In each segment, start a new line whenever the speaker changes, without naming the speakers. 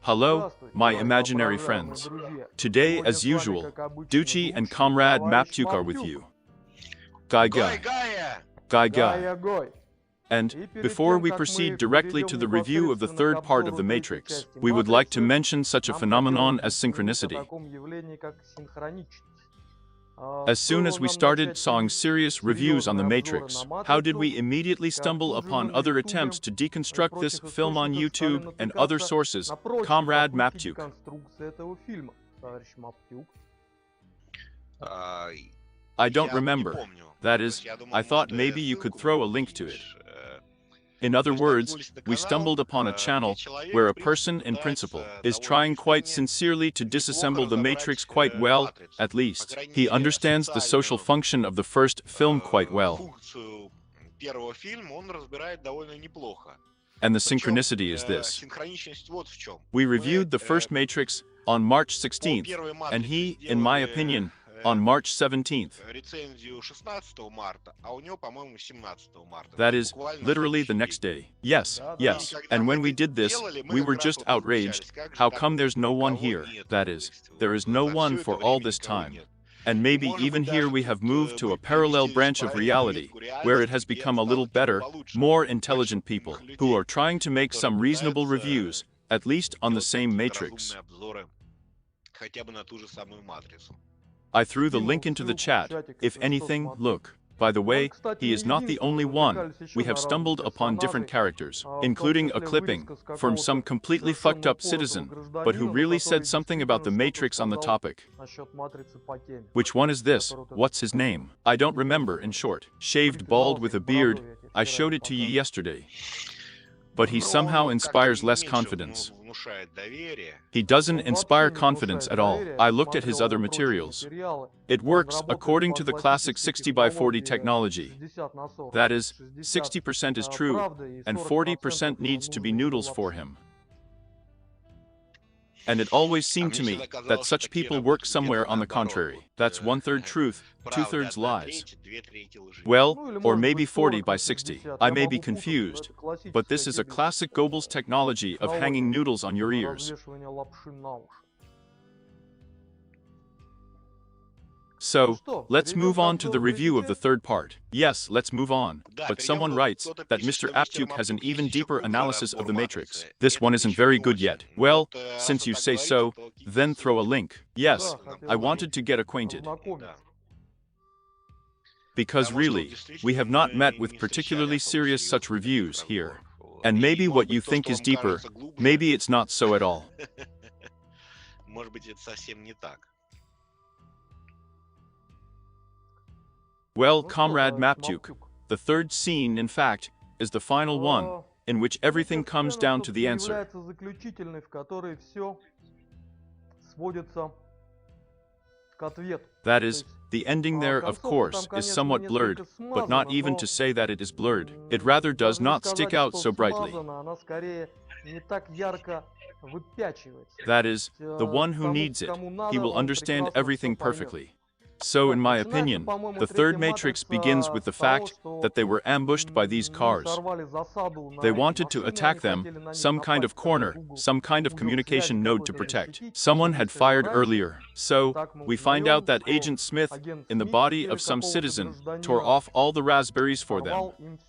Hello, my imaginary friends. Today, as usual, Duchy and comrade Maptuk are with you. Guy. And, before we proceed directly to the review of the third part of The Matrix, we would like to mention such a phenomenon as synchronicity. As soon as we started sawing serious reviews on The Matrix, how did we immediately stumble upon other attempts to deconstruct this film on YouTube and other sources, comrade Maptuk? I don't remember. That is, I thought maybe you could throw a link to it. In other words, we stumbled upon a channel where a person in principle is trying quite sincerely to disassemble the Matrix quite well, at least. He understands the social function of the first film quite well. And the synchronicity is this. We reviewed the first Matrix on March 16th, and he, in my opinion, on March 17th. That is, literally the next day. Yes. And when we did this, we were just outraged. How come there's no one here? That is, there is no one for all this time. And maybe even here we have moved to a parallel branch of reality, where it has become a little better, more intelligent people, who are trying to make some reasonable reviews, at least on the same Matrix. I threw the link into the chat. If anything, look. By the way, he is not the only one. We have stumbled upon different characters, including a clipping from some completely fucked up citizen, but who really said something about the Matrix on the topic. Which one is this? What's his name? I don't remember, in short. Shaved bald with a beard. I showed it to you yesterday. But he somehow inspires less confidence. He doesn't inspire confidence at all. I looked at his other materials. It works according to the classic 60x40 technology. That is, 60% is true, and 40% needs to be noodles for him. And it always seemed to me that such people work somewhere on the contrary. That's 1/3 truth, 2/3 lies. Well, or maybe 40x60. I may be confused. But this is a classic Goebbels technology of hanging noodles on your ears. So, let's move on to the review of the third part. Yes, let's move on. But someone writes that Mr. Aptuk has an even deeper analysis of the Matrix. This one isn't very good yet. Well, since you say so, then throw a link. Yes, I wanted to get acquainted. Because really, we have not met with particularly serious such reviews here. And maybe what you think is deeper, maybe it's not so at all. Well, comrade Maptuk, the third scene, in fact, is the final one, in which everything comes down to the answer. That is, the ending there, of course, is somewhat blurred, but not even to say that it is blurred. It rather does not stick out so brightly. That is, the one who needs it, he will understand everything perfectly. So, in my opinion, the third Matrix begins with the fact that they were ambushed by these cars. They wanted to attack them, some kind of corner, some kind of communication node to protect. Someone had fired earlier. So, we find out that Agent Smith, in the body of some citizen, tore off all the raspberries for them.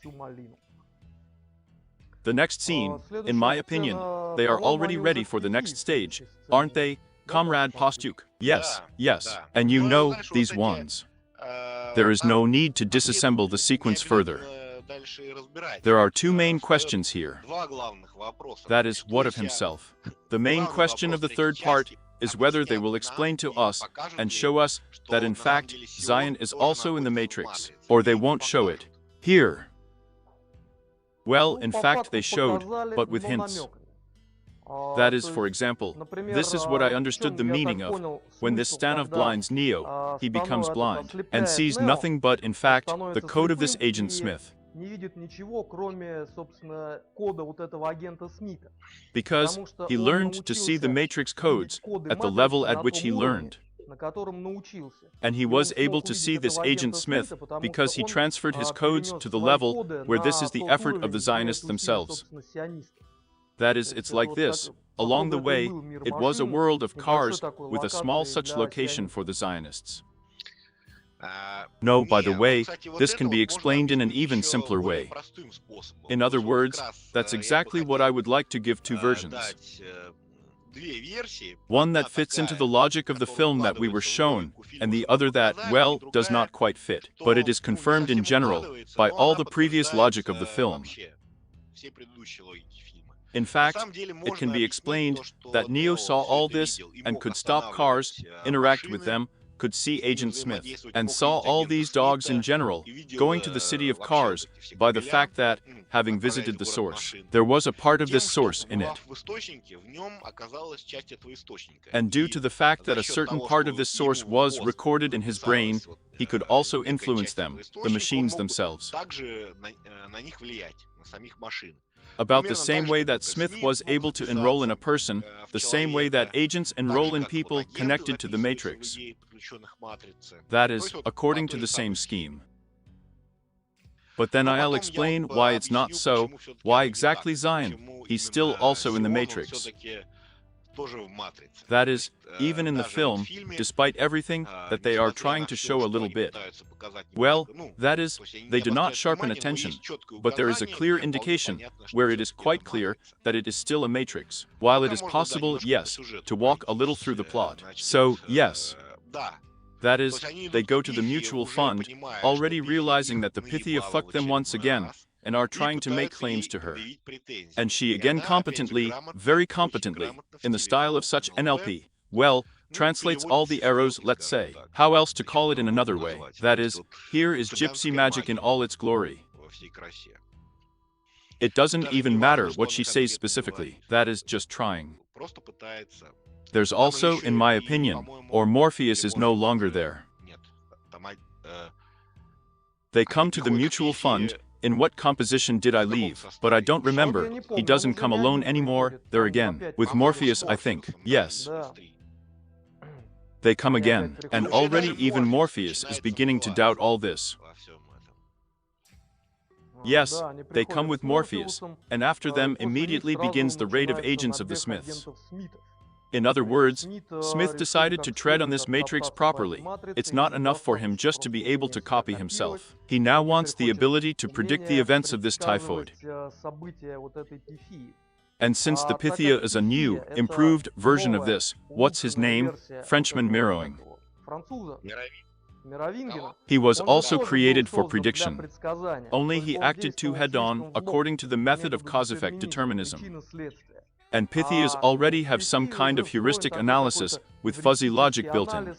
The next scene, in my opinion, they are already ready for the next stage, aren't they? Comrade Postuk. Yes. And you know, these ones. There is no need to disassemble the sequence further. There are two main questions here. That is, what of himself? The main question of the third part is whether they will explain to us and show us that in fact Zion is also in the Matrix, or they won't show it. Here. Well, in fact they showed, but with hints. That is, for example, this is what I understood the meaning of. When this Stanov blinds Neo, he becomes blind, and sees nothing but, in fact, the code of this Agent Smith. Because he learned to see the Matrix codes at the level at which he learned. And he was able to see this Agent Smith because he transferred his codes to the level where this is the effort of the Zionists themselves. That is, it's like this. Along the way, it was a world of cars with a small such location for the Zionists. No, by the way, this can be explained in an even simpler way. In other words, that's exactly what I would like to give two versions. One that fits into the logic of the film that we were shown, and the other that, well, does not quite fit, but it is confirmed in general by all the previous logic of the film. In fact, it can be explained that Neo saw all this and could stop cars, interact with them, could see Agent Smith, and saw all these dogs in general going to the city of cars by the fact that, having visited the source, there was a part of this source in it. And due to the fact that a certain part of this source was recorded in his brain, he could also influence them, the machines themselves. About the same way that Smith was able to enroll in a person, the same way that agents enroll in people connected to the Matrix. That is, according to the same scheme. But then I'll explain why it's not so, why exactly Zion, he's still also in the Matrix. That is, even in the film, despite everything that they are trying to show a little bit. Well, that is, they do not sharpen attention, but there is a clear indication where it is quite clear that it is still a matrix, while it is possible, yes, to walk a little through the plot. So, yes. That is, they go to the mutual fund, already realizing that the Pythia fucked them once again, and are trying to make claims to her. And she again competently, very competently, in the style of such NLP, well, translates all the arrows, let's say. How else to call it in another way? That is, here is gypsy magic in all its glory. It doesn't even matter what she says specifically, that is just trying. There's also, in my opinion, or Morpheus is no longer there. They come to the mutual fund. In what composition did I leave? But I don't remember. He doesn't come alone anymore, there again. With Morpheus, I think. Yes. They come again, and already even Morpheus is beginning to doubt all this. Yes, they come with Morpheus, and after them immediately begins the raid of agents of the Smiths. In other words, Smith decided to tread on this matrix properly. It's not enough for him just to be able to copy himself. He now wants the ability to predict the events of this typhoid. And since the Pythia is a new, improved version of this, what's his name? Frenchman Mirroing. He was also created for prediction. Only he acted too head-on, according to the method of cause-effect determinism. And Pythias already have some kind of heuristic analysis with fuzzy logic built in.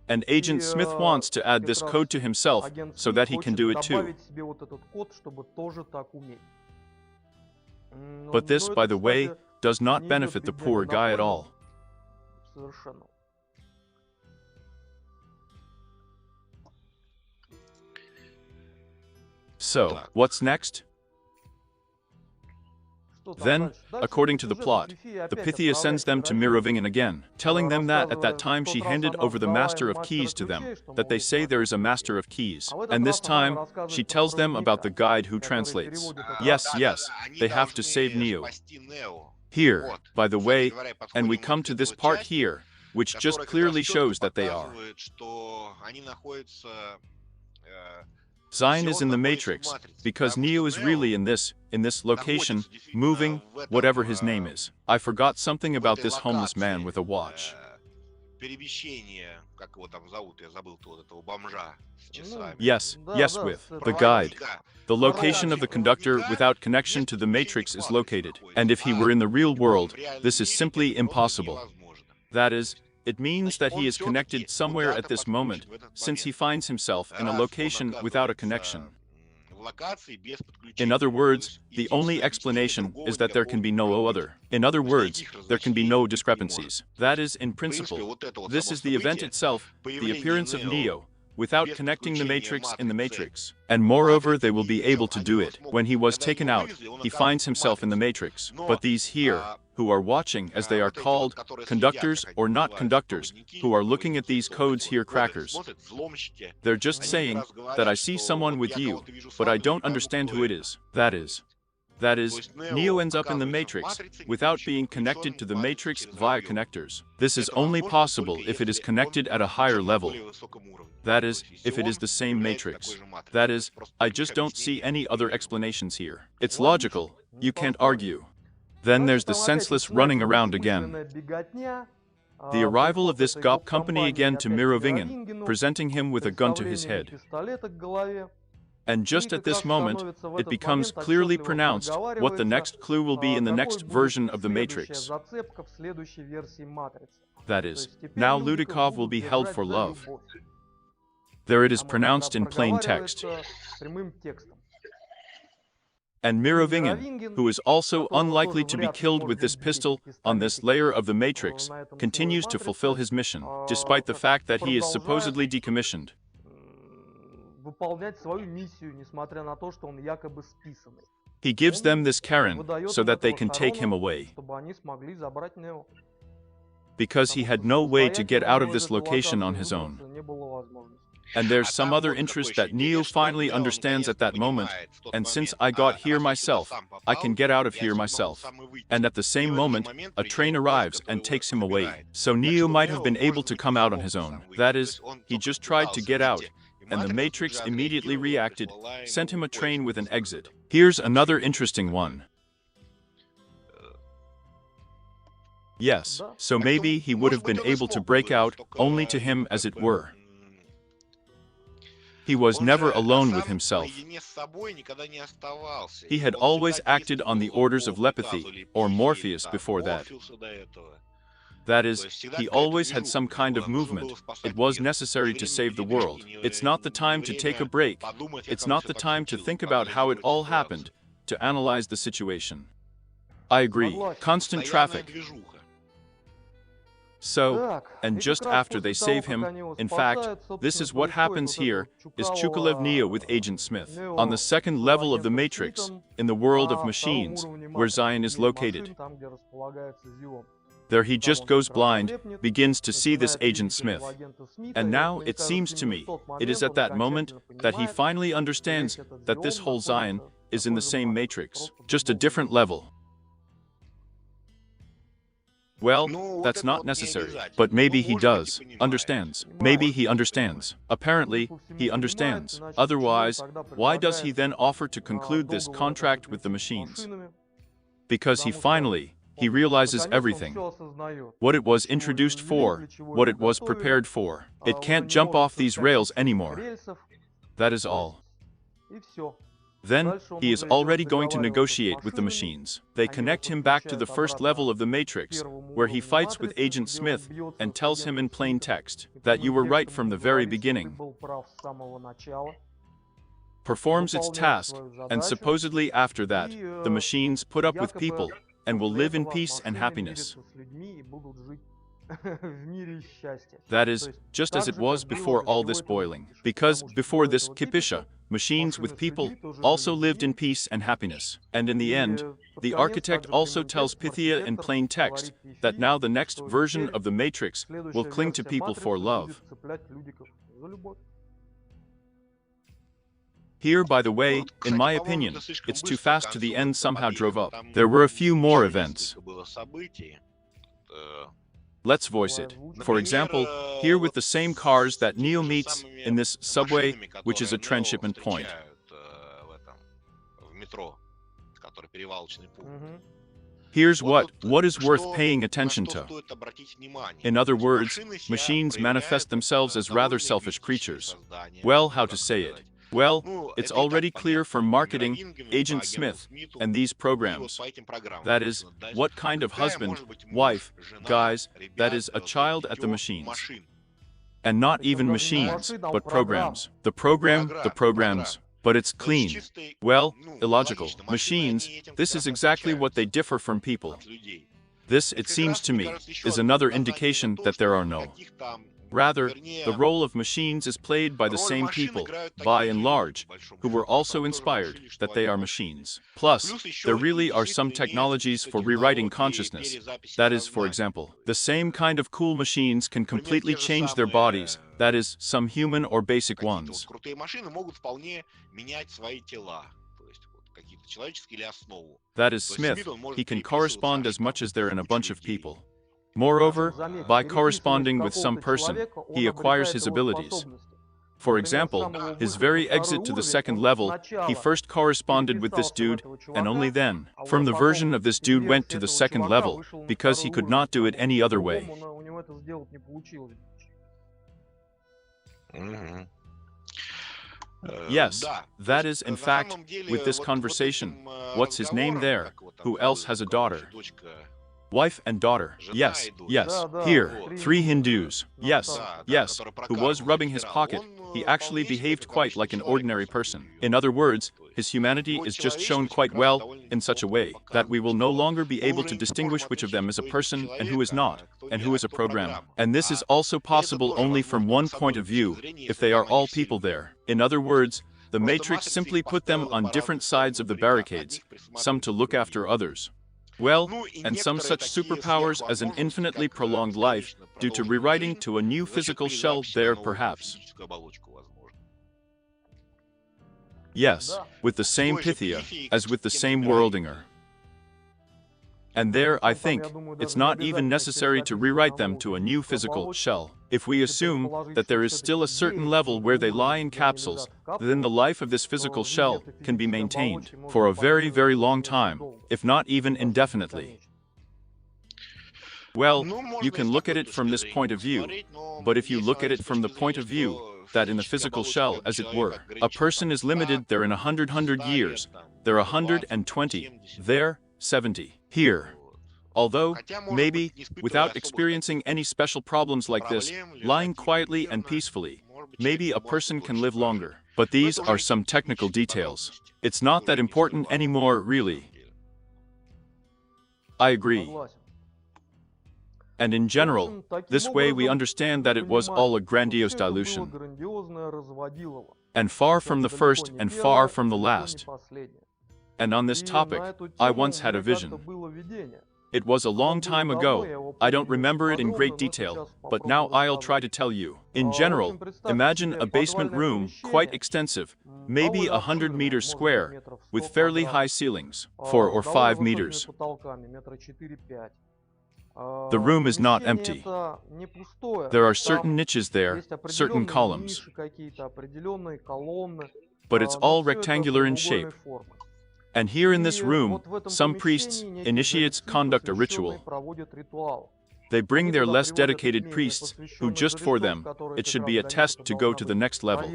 And Agent Smith wants to add this code to himself so that he can do it too. But this, by the way, does not benefit the poor guy at all. So, what's next? Then, according to the plot, the Pythia sends them to Merovingian again, telling them that at that time she handed over the Master of Keys to them, that they say there is a Master of Keys. And this time, she tells them about the guide who translates. Yes, yes, they have to save Neo. Here, by the way, and we come to this part here, which just clearly shows that they are. Zion is in the Matrix, because Neo is really in this location, moving, whatever his name is. I forgot something about this homeless man with a watch. Yes, with the guide. The location of the conductor without connection to the Matrix is located, and if he were in the real world, this is simply impossible. That is, it means that he is connected somewhere at this moment, since he finds himself in a location without a connection. In other words, the only explanation is that there can be no other. In other words, there can be no discrepancies. That is, in principle, this is the event itself, the appearance of Neo, without connecting the Matrix in the Matrix. And moreover, they will be able to do it. When he was taken out, he finds himself in the Matrix. But these here, who are watching, as they are called, conductors or not conductors, who are looking at these codes here, crackers. They're just saying that I see someone with you, but I don't understand who it is. That is. That is, Neo ends up in the Matrix without being connected to the Matrix via connectors. This is only possible if it is connected at a higher level. That is, if it is the same Matrix. That is, I just don't see any other explanations here. It's logical, you can't argue. Then there's the senseless running around again. The arrival of this GOP company again to Merovingen, presenting him with a gun to his head. And just at this moment, it becomes clearly pronounced what the next clue will be in the next version of the Matrix. That is, now Ludikov will be held for love. There it is pronounced in plain text. And Merovingen, who is also unlikely to be killed with this pistol on this layer of the Matrix, continues to fulfill his mission, despite the fact that he is supposedly decommissioned. He gives them this Karen so that they can take him away. Because he had no way to get out of this location on his own. And there's some other interest that Neo finally understands at that moment, and since I got here myself, I can get out of here myself. And at the same moment, a train arrives and takes him away. So Neo might have been able to come out on his own. That is, he just tried to get out, and the Matrix immediately reacted, sent him a train with an exit. Here's another interesting one. Yes, so maybe he would have been able to break out, only to him as it were. He was never alone with himself. He had always acted on the orders of Lepathy, or Morpheus before that. That is, he always had some kind of movement. It was necessary to save the world. It's not the time to take a break. It's not the time to think about how it all happened, to analyze the situation. I agree. Constant traffic. So, and just after they save him, in fact, this is what happens here, is Tupolev Neo with Agent Smith. On the second level of the Matrix, in the world of machines, where Zion is located. There he just goes blind, begins to see this Agent Smith. And now, it seems to me, it is at that moment that he finally understands that this whole Zion is in the same Matrix, just a different level. Well, that's not necessary, but maybe he does, understands. Maybe he understands. Apparently, he understands. Otherwise, why does he then offer to conclude this contract with the machines? Because he realizes everything. What it was introduced for, what it was prepared for. It can't jump off these rails anymore. That is all. Then, he is already going to negotiate with the machines. They connect him back to the first level of the Matrix, where he fights with Agent Smith and tells him in plain text that you were right from the very beginning. Performs its task, and supposedly after that, the machines put up with people and will live in peace and happiness. That is, just as it was before all this boiling. Because before this kipisha, machines with people also lived in peace and happiness. And in the end, the architect also tells Pythia in plain text that now the next version of the Matrix will cling to people for love. Here, by the way, in my opinion, it's too fast to the end somehow drove up. There were a few more events. Let's voice it. For example, here with the same cars that Neo meets in this subway, which is a transshipment point. Here's what is worth paying attention to. In other words, machines manifest themselves as rather selfish creatures. Well, how to say it? Well, it's already clear from marketing, Agent Smith, and these programs. That is, what kind of husband, wife, guys, that is, a child at the machines. And not even machines, but programs. The programs. But it's clean. Well, illogical. Machines, this is exactly what they differ from people. This, it seems to me, is another indication that there are no. Rather, the role of machines is played by the same people, by and large, who were also inspired that they are machines. Plus, there really are some technologies for rewriting consciousness. That is, for example, the same kind of cool machines can completely change their bodies, that is, some human or basic ones. That is Smith. He can correspond as much as they're in a bunch of people. Moreover, by corresponding with some person, he acquires his abilities. For example, his very exit to the second level, he first corresponded with this dude, and only then, from the version of this dude went to the second level, because he could not do it any other way. Yes, that is, in fact, with this conversation. What's his name there? Who else has a daughter? Wife and daughter. Yes, yes. Here, 3 Hindus. Yes, yes. Who was rubbing his pocket. He actually behaved quite like an ordinary person. In other words, his humanity is just shown quite well, in such a way, that we will no longer be able to distinguish which of them is a person and who is not, and who is a program. And this is also possible only from one point of view, if they are all people there. In other words, the Matrix simply put them on different sides of the barricades, some to look after others. Well, and some such superpowers as an infinitely prolonged life, due to rewriting to a new physical shell there perhaps. Yes, with the same Pythia, as with the same Worldinger. And there, I think, it's not even necessary to rewrite them to a new physical shell. If we assume that there is still a certain level where they lie in capsules, then the life of this physical shell can be maintained for a very, very long time, if not even indefinitely. Well, you can look at it from this point of view, but if you look at it from the point of view that in the physical shell, as it were, a person is limited there in 100 years, there 120, there 70. Here. Although, maybe, without experiencing any special problems like this, lying quietly and peacefully, maybe a person can live longer. But these are some technical details. It's not that important anymore, really. I agree. And in general, this way we understand that it was all a grandiose delusion. And far from the first and far from the last. And on this topic, I once had a vision. It was a long time ago, I don't remember it in great detail, but now I'll try to tell you. In general, imagine a basement room, quite extensive, maybe 100 meters square, with fairly high ceilings, 4 or 5 meters. The room is not empty. There are certain niches there, certain columns. But it's all rectangular in shape. And here in this room, some priests, initiates, conduct a ritual. They bring their less dedicated priests, who just for them, it should be a test to go to the next level.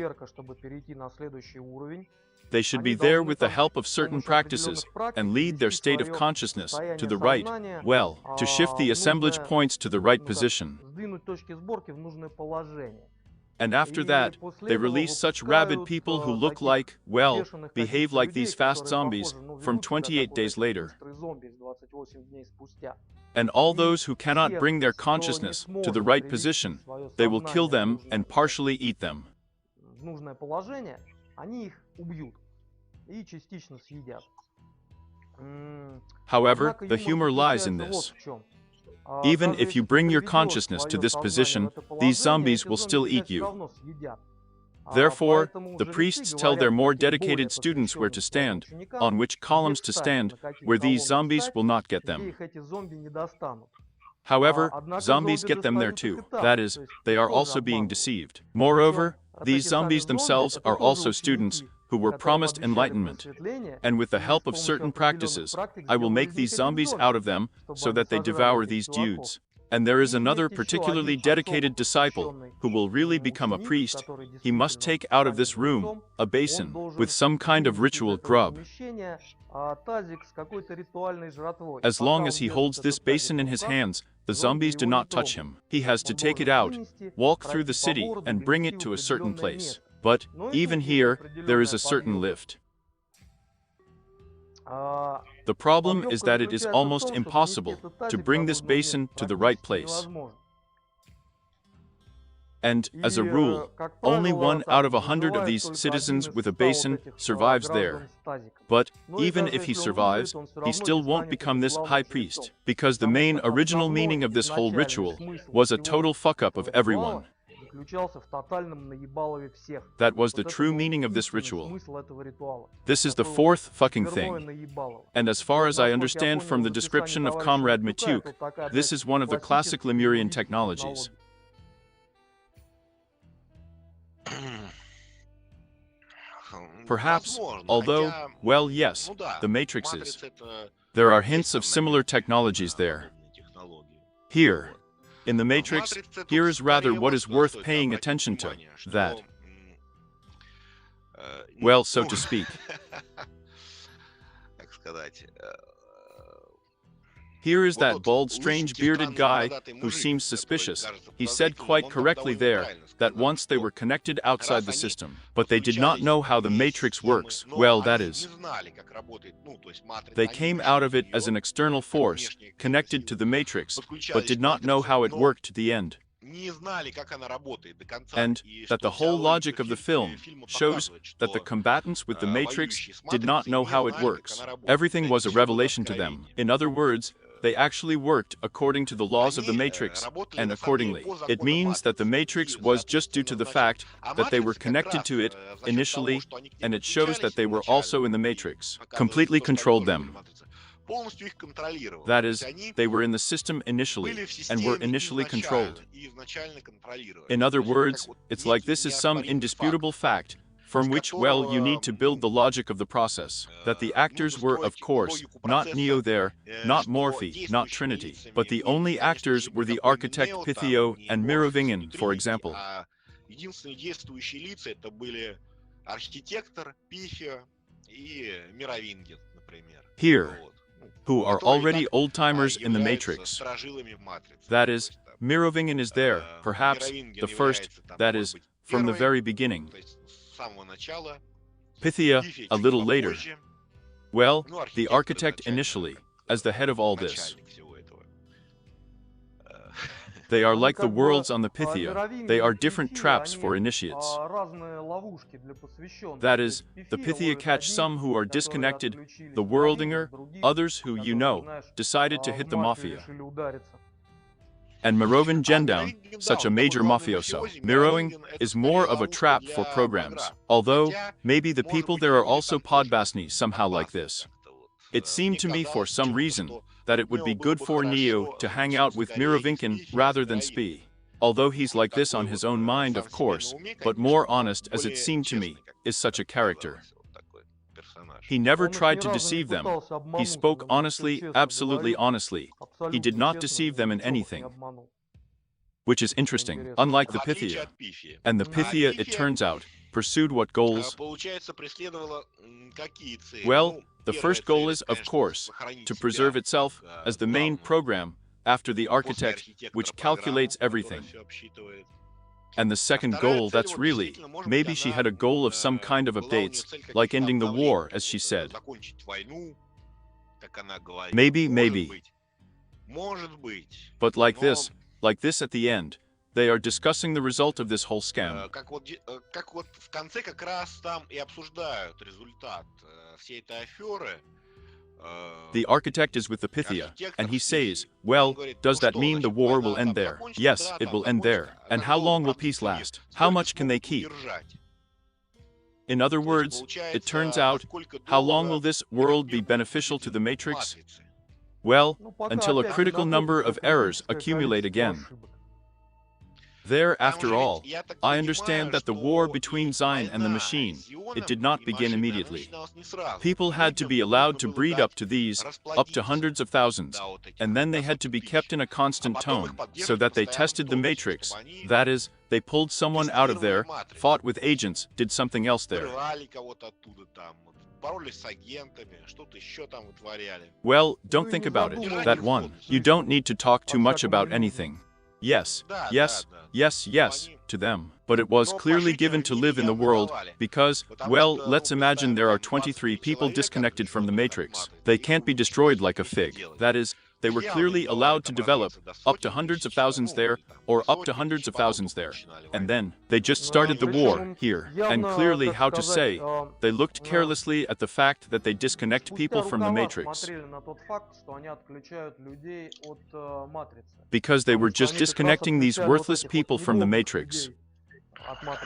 They should be there with the help of certain practices, and lead their state of consciousness to the right, well, to shift the assemblage points to the right position. And after that, they release such rabid people who look like, well, behave like these fast zombies, from 28 days later. And all those who cannot bring their consciousness to the right position, they will kill them and partially eat them. However, the humor lies in this. Even if you bring your consciousness to this position, these zombies will still eat you. Therefore, the priests tell their more dedicated students where to stand, on which columns to stand, where these zombies will not get them. However, zombies get them there too. That is, they are also being deceived. Moreover, these zombies themselves are also students who were promised enlightenment. And with the help of certain practices, I will make these zombies out of them so that they devour these dudes. And there is another particularly dedicated disciple who will really become a priest. He must take out of this room a basin with some kind of ritual grub. As long as he holds this basin in his hands, the zombies do not touch him. He has to take it out, walk through the city, and bring it to a certain place. But, even here, there is a certain lift. The problem is that it is almost impossible to bring this basin to the right place. And, as a rule, only 1 out of 100 of these citizens with a basin survives there. But, even if he survives, he still won't become this high priest, because the main original meaning of this whole ritual was a total fuck-up of everyone. That was the true meaning of this ritual. This is the fourth fucking thing. And as far as I understand from the description of Comrade Matyuk, this is one of the classic Lemurian technologies. Perhaps, although, well, yes, the matrices. There are hints of similar technologies there. Here, in the Matrix, here is rather what is worth paying attention to, that, well, so to speak. Here is that bald, strange bearded guy who seems suspicious. He said quite correctly there that once they were connected outside the system, but they did not know how the Matrix works. Well, that is, they came out of it as an external force, connected to the Matrix, but did not know how it worked to the end. And that the whole logic of the film shows that the combatants with the Matrix did not know how it works. Everything was a revelation to them. In other words, they actually worked according to the laws of the Matrix, and accordingly, it means that the Matrix was just due to the fact that they were connected to it initially, and it shows that they were also in the Matrix, completely controlled them. That is, they were in the system initially, and were initially controlled. In other words, it's like this is some indisputable fact, from which, well, you need to build the logic of the process. That the actors were, of course, not Neo there, not Morphe, not Trinity, but the only actors were the architect Pythio and Merovingian, for example. Here, who are already old-timers in the Matrix. That is, Merovingian is there, perhaps, the first, that is, from the very beginning. Pythia, a little later. Well, the architect initially, as the head of all this. They are like the worlds on the Pythia. They are different traps for initiates. That is, the Pythia catch some who are disconnected, the Worldinger, others who, you know, decided to hit the Mafia. And Merovin Gendown, such a major mafioso. Mirroring is more of a trap for programs, although maybe the people there are also podbasni somehow like this. It seemed to me for some reason that it would be good for Neo to hang out with Merovingian rather than Spee. Although he's like this on his own mind, of course, but more honest as it seemed to me, is such a character. He never tried to deceive them. He spoke honestly, absolutely honestly. He did not deceive them in anything. Which is interesting, unlike the Pythia. And the Pythia, it turns out, pursued what goals? Well, the first goal is, of course, to preserve itself as the main program after the architect, which calculates everything. And the second goal, that's really, maybe she had a goal of some kind of updates, like ending the war, as she said. Maybe. But like this at the end, they are discussing the result of this whole scam. The architect is with the Pythia, and he says, well, does that mean the war will end there? Yes, it will end there. And how long will peace last? How much can they keep? In other words, it turns out, how long will this world be beneficial to the Matrix? Well, until a critical number of errors accumulate again. There, after all, I understand that the war between Zion and the machine, it did not begin immediately. People had to be allowed to breed up to these, up to hundreds of thousands, and then they had to be kept in a constant tone, so that they tested the Matrix, that is, they pulled someone out of there, fought with agents, did something else there. Well, don't think about it, that one. You don't need to talk too much about anything. Yes, to them. But it was clearly given to live in the world, because, well, let's imagine there are 23 people disconnected from the Matrix. They can't be destroyed like a fig. That is, They were clearly allowed to develop up to hundreds of thousands there, or up to hundreds of thousands there. And then, they just started the war here. And clearly, how to say, they looked carelessly at the fact that they disconnect people from the matrix. Because they were just disconnecting these worthless people from the matrix.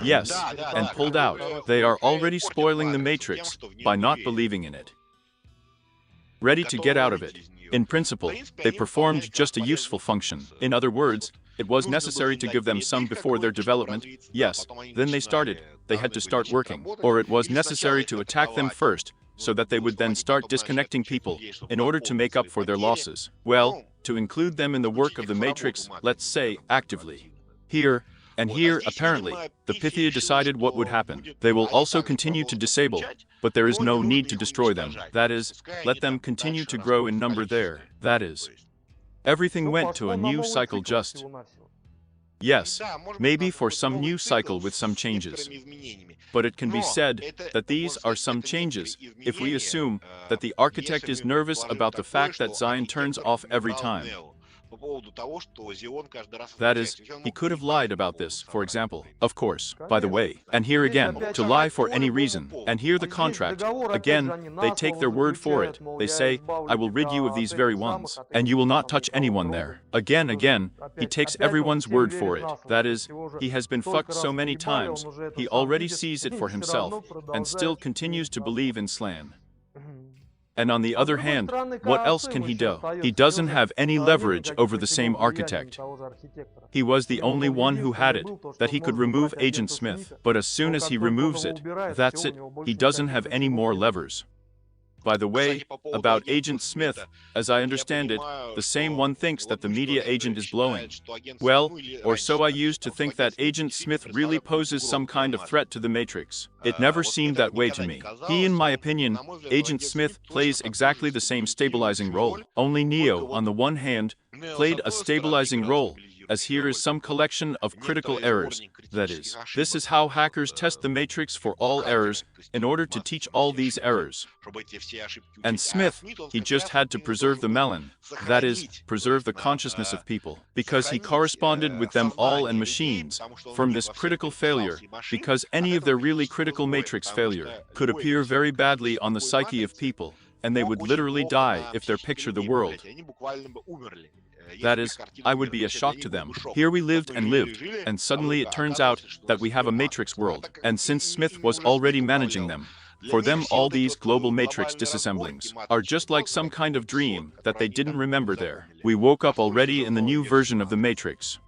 Yes, and pulled out. They are already spoiling the matrix by not believing in it. Ready to get out of it. In principle, they performed just a useful function. In other words, it was necessary to give them some before their development. Yes, then they started. They had to start working. Or it was necessary to attack them first, so that they would then start disconnecting people, in order to make up for their losses. Well, to include them in the work of the matrix, let's say, actively. Here, and here, apparently, the Pythia decided what would happen. They will also continue to disable, but there is no need to destroy them. That is, let them continue to grow in number there. That is, everything went to a new cycle just. Yes, maybe for some new cycle with some changes. But it can be said that these are some changes, if we assume that the architect is nervous about the fact that Zion turns off every time. That is, he could have lied about this, for example. Of course, by the way. And here again, to lie for any reason. And here the contract. Again, they take their word for it. They say, I will rid you of these very ones, and you will not touch anyone there. Again, he takes everyone's word for it. That is, he has been fucked so many times, he already sees it for himself, and still continues to believe in Slan. And on the other hand, what else can he do? He doesn't have any leverage over the same architect. He was the only one who had it, that he could remove Agent Smith. But as soon as he removes it, that's it, he doesn't have any more levers. By the way, about Agent Smith, as I understand it, the same one thinks that the media agent is blowing. Well, or so I used to think that Agent Smith really poses some kind of threat to the Matrix. It never seemed that way to me. He, in my opinion, Agent Smith plays exactly the same stabilizing role. Only Neo, on the one hand, played a stabilizing role, as here is some collection of critical errors. That is, this is how hackers test the matrix for all errors, in order to teach all these errors. And Smith, he just had to preserve the melon, that is, preserve the consciousness of people, because he corresponded with them all and machines, from this critical failure, because any of their really critical matrix failure could appear very badly on the psyche of people, and they would literally die if they picture the world. That is, I would be a shock to them. Here we lived, and suddenly it turns out that we have a matrix world. And since Smith was already managing them, for them all these global matrix disassemblings are just like some kind of dream that they didn't remember there. We woke up already in the new version of the matrix.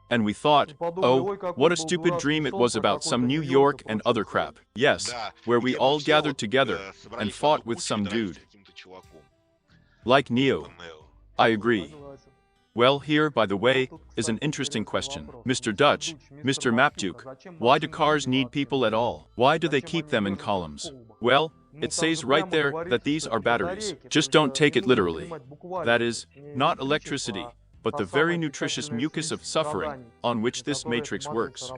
And we thought, oh, what a stupid dream it was about some New York and other crap. Yes, where we all gathered together and fought with some dude. Like Neo. I agree. Well, here, by the way, is an interesting question. Mr. Dutch, Mr. Mapduke, why do cars need people at all? Why do they keep them in columns? Well, it says right there that these are batteries. Just don't take it literally. That is, not electricity, but the very nutritious mucus of suffering on which this matrix works.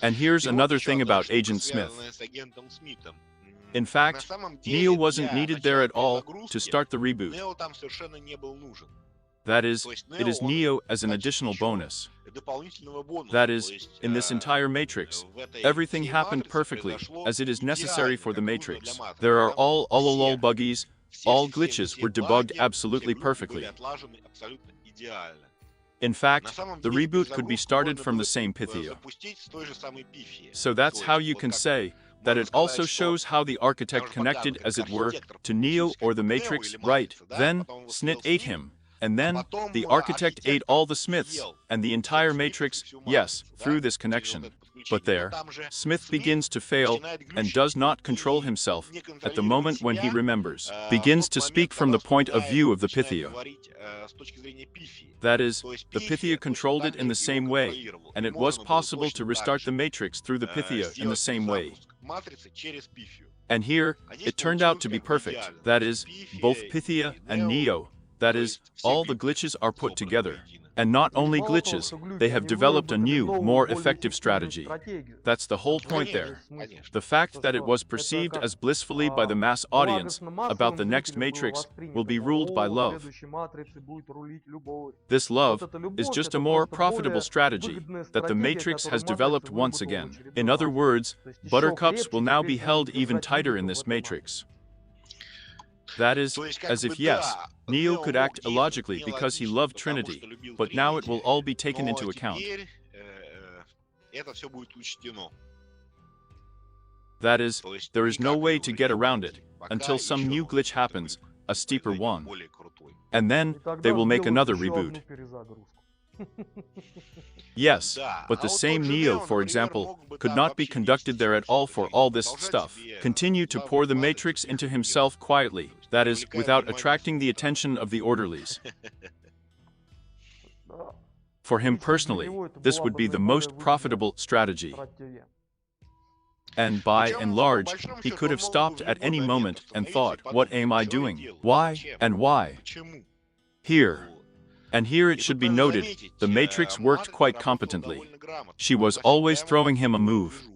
And here's another thing about Agent Smith. In fact, Neo wasn't needed there at all to start the reboot. That is, it is Neo as an additional bonus. That is, in this entire matrix, everything happened perfectly, as it is necessary for the matrix. There are all buggies, all glitches were debugged absolutely perfectly. In fact, the reboot could be started from the same Pythia. So that's how you can say that it also shows how the architect connected, as it were, to Neo or the Matrix, right? Then, Snit ate him. And then, the architect ate all the Smiths, and the entire Matrix, yes, through this connection. But there, Smith begins to fail, and does not control himself, at the moment when he remembers, begins to speak from the point of view of the Pythia. That is, the Pythia controlled it in the same way, and it was possible to restart the Matrix through the Pythia in the same way. And here, it turned out to be perfect. That is, both Pythia and Neo, that is, all the glitches are put together. And not only glitches, they have developed a new, more effective strategy. That's the whole point there. The fact that it was perceived as blissfully by the mass audience about the next Matrix will be ruled by love. This love is just a more profitable strategy that the Matrix has developed once again. In other words, buttercups will now be held even tighter in this Matrix. That is, as if yes, Neo could act illogically because he loved Trinity, but now it will all be taken into account. That is, there is no way to get around it until some new glitch happens, a steeper one. And then they will make another reboot. Yes, but the same Neo, for example, could not be conducted there at all for all this stuff. Continue to pour the Matrix into himself quietly, that is, without attracting the attention of the orderlies. For him personally, this would be the most profitable strategy. And by and large, he could have stopped at any moment and thought, what am I doing? Why and why? Here. And here it should be noted, the Matrix worked quite competently. She was always throwing him a move.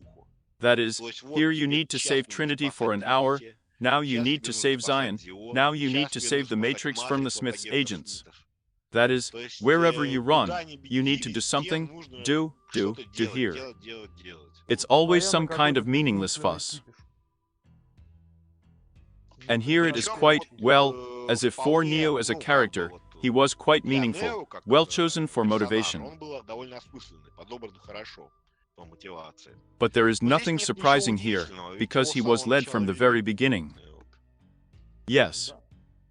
That is, here you need to save Trinity for an hour, now you need to save Zion, now you need to save the Matrix from the Smith's agents. That is, wherever you run, you need to do something, do here. It's always some kind of meaningless fuss. And here it is quite, well, as if for Neo as a character, he was quite meaningful, well chosen for motivation. But there is nothing surprising here, because he was led from the very beginning. Yes.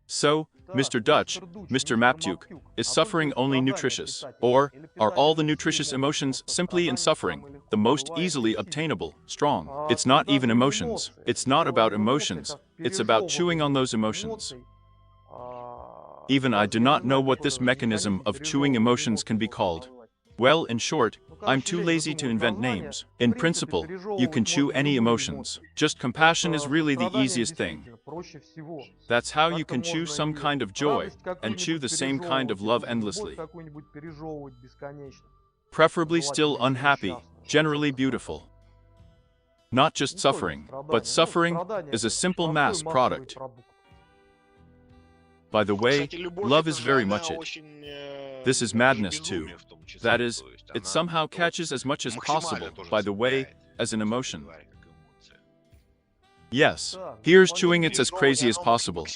So, Mr. Dutch, Mr. Maptuk, is suffering only nutritious? Or, are all the nutritious emotions simply in suffering, the most easily obtainable, strong? It's not even emotions. It's not about emotions. It's about chewing on those emotions. Even I do not know what this mechanism of chewing emotions can be called. Well, in short, I'm too lazy to invent names. In principle, you can chew any emotions. Just compassion is really the easiest thing. That's how you can chew some kind of joy, and chew the same kind of love endlessly. Preferably still unhappy, generally beautiful. Not just suffering, but suffering is a simple mass product. By the way, love is very much it. This is madness too. That is, it somehow catches as much as possible, by the way, as an emotion. Yes, here's chewing it's as crazy as possible.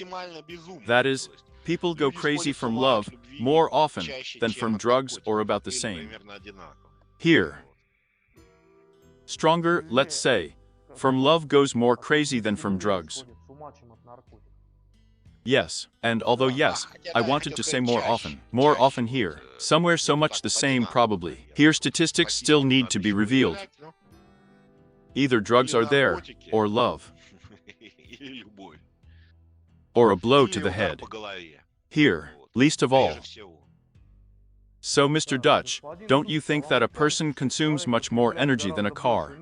That is, people go crazy from love more often than from drugs or about the same. Here. Stronger, let's say, from love goes more crazy than from drugs. Yes, and although yes, I wanted to say more often here, somewhere so much the same probably. Here statistics still need to be revealed. Either drugs are there, or love. Or a blow to the head. Here, least of all. So Mr. Dutch, don't you think that a person consumes much more energy than a car?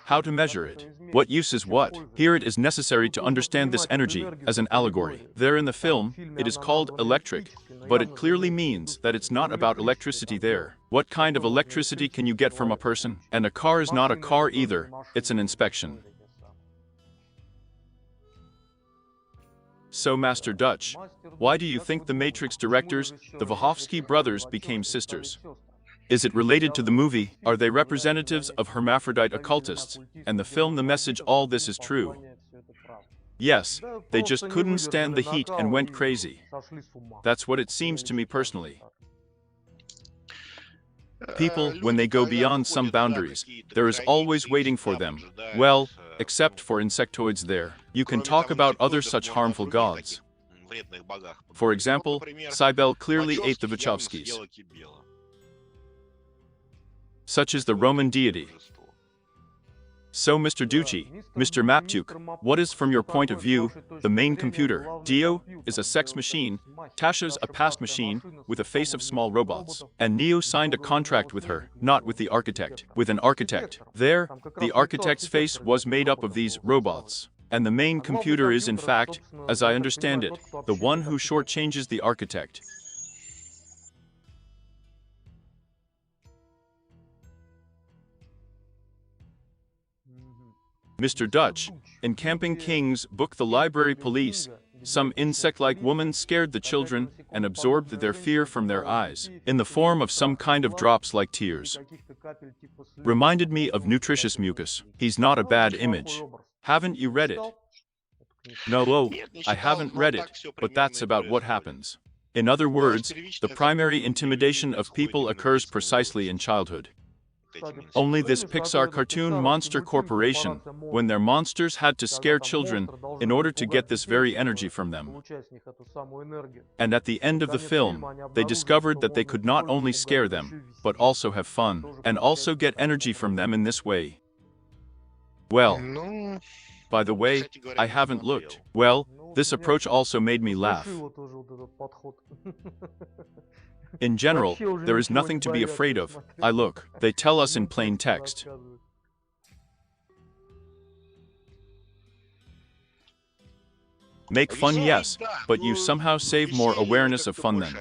How to measure it? What use is what? Here it is necessary to understand this energy as an allegory. There in the film, it is called electric, but it clearly means that it's not about electricity there. What kind of electricity can you get from a person? And a car is not a car either, it's an inspection. So Master Dutch, why do you think the Matrix directors, the Wachowski brothers, became sisters? Is it related to the movie? Are they representatives of hermaphrodite occultists? And the film, the message, all this is true. Yes, they just couldn't stand the heat and went crazy. That's what it seems to me personally. People, when they go beyond some boundaries, there is always waiting for them. Well, except for insectoids there. You can talk about other such harmful gods. For example, Cybele clearly ate the Wachowskis. Such is the Roman deity. So Mr. Ducci, Mr. Maptuk, what is from your point of view, the main computer? Dio is a sex machine, Tasha's a past machine, with a face of small robots. And Neo signed a contract with her, not with the architect, with an architect. There, the architect's face was made up of these robots. And the main computer is in fact, as I understand it, the one who shortchanges the architect. Mr. Dutch, in Camping King's book The Library Police, some insect-like woman scared the children and absorbed their fear from their eyes, in the form of some kind of drops like tears. Reminded me of nutritious mucus. He's not a bad image. Haven't you read it? No, I haven't read it, but that's about what happens. In other words, the primary intimidation of people occurs precisely in childhood. Only this Pixar cartoon Monster Corporation, when their monsters had to scare children in order to get this very energy from them. And at the end of the film, they discovered that they could not only scare them, but also have fun, and also get energy from them in this way. Well, by the way, I haven't looked. Well, this approach also made me laugh. In general, there is nothing to be afraid of. Look, they tell us in plain text. Make fun, yes, but you somehow save more awareness of fun then.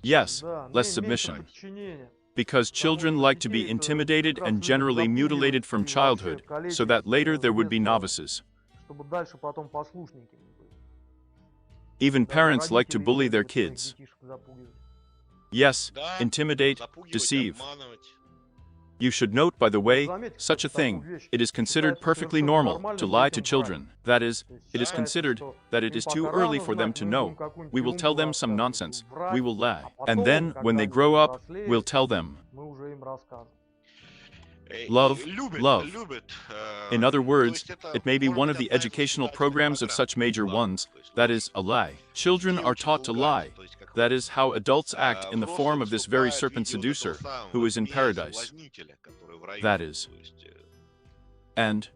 Yes, less submission. Because children like to be intimidated and generally mutilated from childhood, so that later there would be novices. Even parents like to bully their kids. Yes, intimidate, deceive. You should note, by the way, such a thing, it is considered perfectly normal to lie to children. That is, it is considered that it is too early for them to know. We will tell them some nonsense. We will lie. And then, when they grow up, we'll tell them. Love. In other words, it may be one of the educational programs of such major ones, that is, a lie. Children are taught to lie. That is how adults act in the form of this very serpent seducer, who is in paradise. That is. And,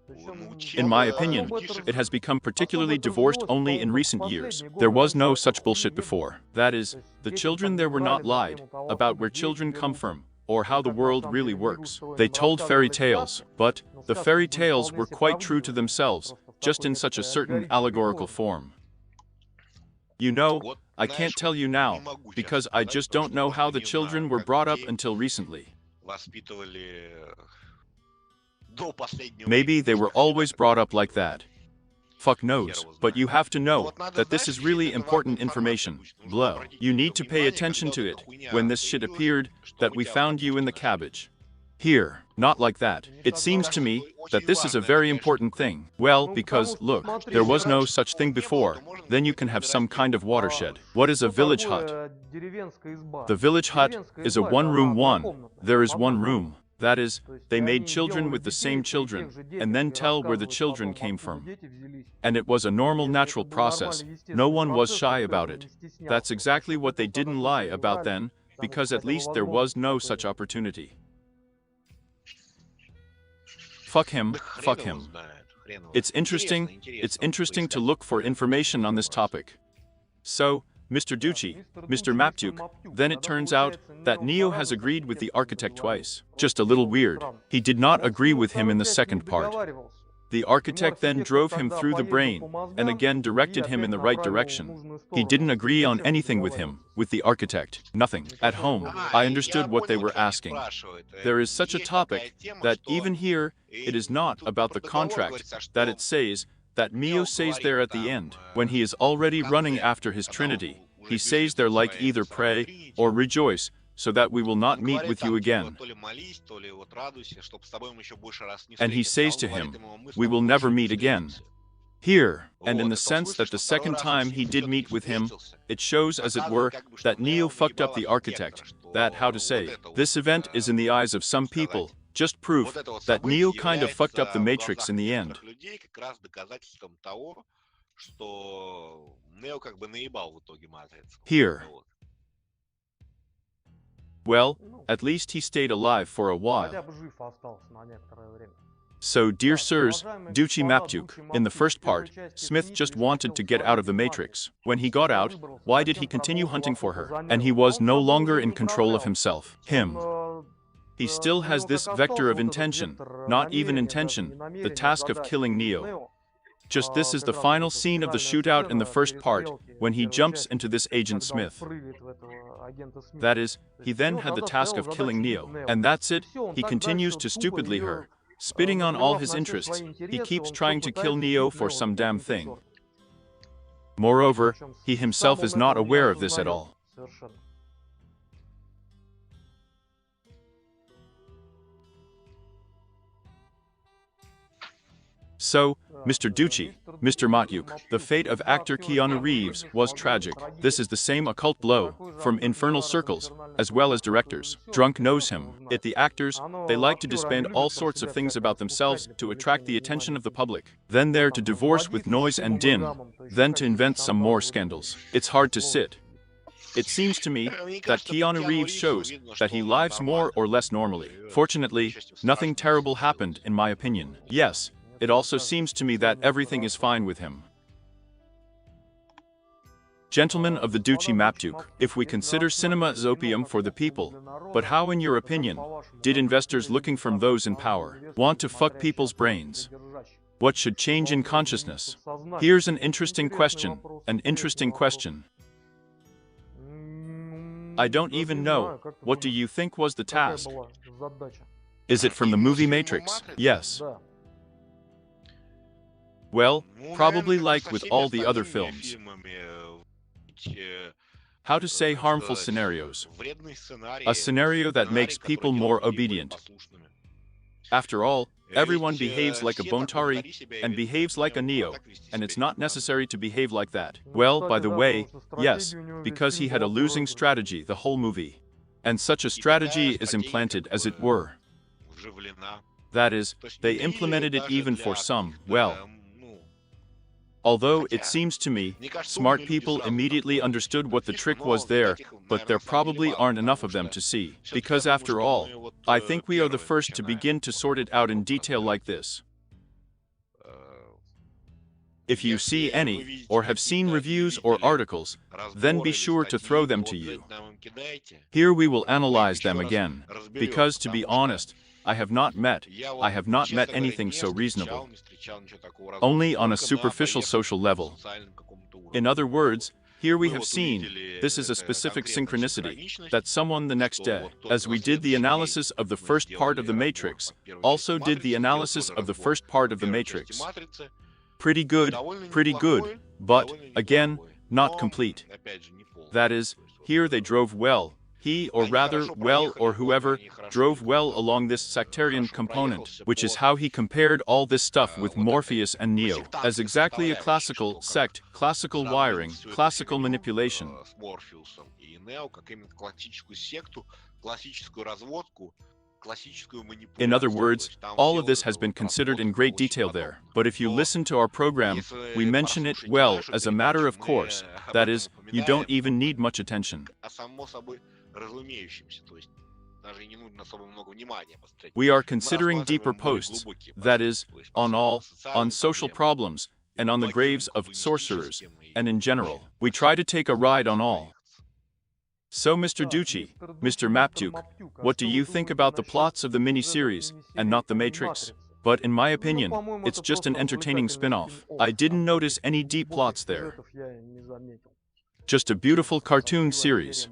in my opinion, it has become particularly divorced only in recent years. There was no such bullshit before. That is, the children there were not lied about where children come from, or how the world really works. They told fairy tales, but the fairy tales were quite true to themselves, just in such a certain allegorical form. You know, I can't tell you now, because I just don't know how the children were brought up until recently. Maybe they were always brought up like that. Fuck knows. But you have to know that this is really important information. Blah. You need to pay attention to it. When this shit appeared, that we found you in the cabbage. Here, not like that. It seems to me that this is a very important thing. Well, because, look, there was no such thing before. Then you can have some kind of watershed. What is a village hut? The village hut is a one-room one. There is one room. That is, they made children with the same children, and then tell where the children came from. And it was a normal, natural process. No one was shy about it. That's exactly what they didn't lie about then, because at least there was no such opportunity. Fuck him. It's interesting to look for information on this topic. So, Mr. Ducci, Mr. Maptuk, then it turns out that Neo has agreed with the architect twice. Just a little weird. He did not agree with him in the second part. The architect then drove him through the brain, and again directed him in the right direction. He didn't agree on anything with him, with the architect. Nothing. At home, I understood what they were asking. There is such a topic that even here, it is not about the contract that it says, that Mio says there at the end, when he is already running after his Trinity. He says there like either pray or rejoice, so that we will not meet with you again. And he says to him, we will never meet again. Here, and in the sense that the second time he did meet with him, it shows, as it were, that Neo fucked up the architect, that, how to say, this event is in the eyes of some people, just proof that Neo kind of fucked up the Matrix in the end. Here. Well, at least he stayed alive for a while. So, dear sirs, Ducci Maptuk, in the first part, Smith just wanted to get out of the Matrix. When he got out, why did he continue hunting for her? And he was no longer in control of himself. He still has this vector of intention, not even intention, the task of killing Neo. Just this is the final scene of the shootout in the first part, when he jumps into this Agent Smith. That is, he then had the task of killing Neo, and that's it, he continues to stupidly her. Spitting on all his interests, he keeps trying to kill Neo for some damn thing. Moreover, he himself is not aware of this at all. So, Mr. Ducci, Mr. Matyuk, the fate of actor Keanu Reeves was tragic. This is the same occult blow, from infernal circles, as well as directors. Drunk knows him. The actors, they like to disband all sorts of things about themselves to attract the attention of the public. Then they're to divorce with noise and din, then to invent some more scandals. It's hard to sit. It seems to me that Keanu Reeves shows that he lives more or less normally. Fortunately, nothing terrible happened in my opinion. Yes. It also seems to me that everything is fine with him. Gentlemen of the Ducci Maptuk, if we consider cinema as opium for the people, but how, in your opinion, did investors looking from those in power want to fuck people's brains? What should change in consciousness? Here's an interesting question, I don't even know. What do you think was the task? Is it from the movie Matrix? Yes. Well, probably like with all the other films. How to say harmful scenarios. A scenario that makes people more obedient. After all, everyone behaves like a Bontari and behaves like a Neo, and it's not necessary to behave like that. Well, by the way, yes, because he had a losing strategy the whole movie. And such a strategy is implanted, as it were. That is, they implemented it even for some, well, although it seems to me, smart people immediately understood what the trick was there, but there probably aren't enough of them to see. Because after all, I think we are the first to begin to sort it out in detail like this. If you see any, or have seen reviews or articles, then be sure to throw them to you. Here we will analyze them again, because to be honest, I have not met anything so reasonable. Only on a superficial social level. In other words, here we have seen, this is a specific synchronicity, that someone the next day, as we did the analysis of the first part of the Matrix, also did the analysis of the first part of the Matrix. Pretty good, but, again, not complete. That is, here they drove well. He, or rather, well, or whoever, drove well along this sectarian component, which is how he compared all this stuff with Morpheus and Neo, as exactly a classical sect, classical wiring, classical manipulation. In other words, all of this has been considered in great detail there. But if you listen to our program, we mention it, well, as a matter of course. That is, you don't even need much attention. We are considering deeper posts, that is, on social problems, and on the graves of sorcerers, and in general. We try to take a ride on all. So Mr. Ducci, Mr. Maptuk, what do you think about the plots of the mini-series, and not the Matrix? But in my opinion, it's just an entertaining spin-off. I didn't notice any deep plots there. Just a beautiful cartoon series.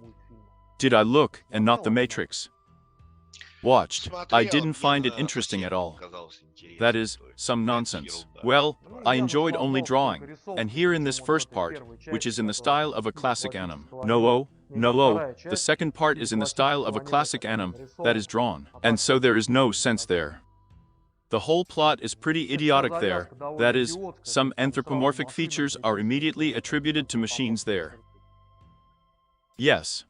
Did I look, and not the Matrix? Watched. I didn't find it interesting at all. That is, some nonsense. Well, I enjoyed only drawing, and here in this first part, which is in the style of a classic anime. No, the second part is in the style of a classic anime, that is drawn. And so there is no sense there. The whole plot is pretty idiotic there, that is, some anthropomorphic features are immediately attributed to machines there. Yes.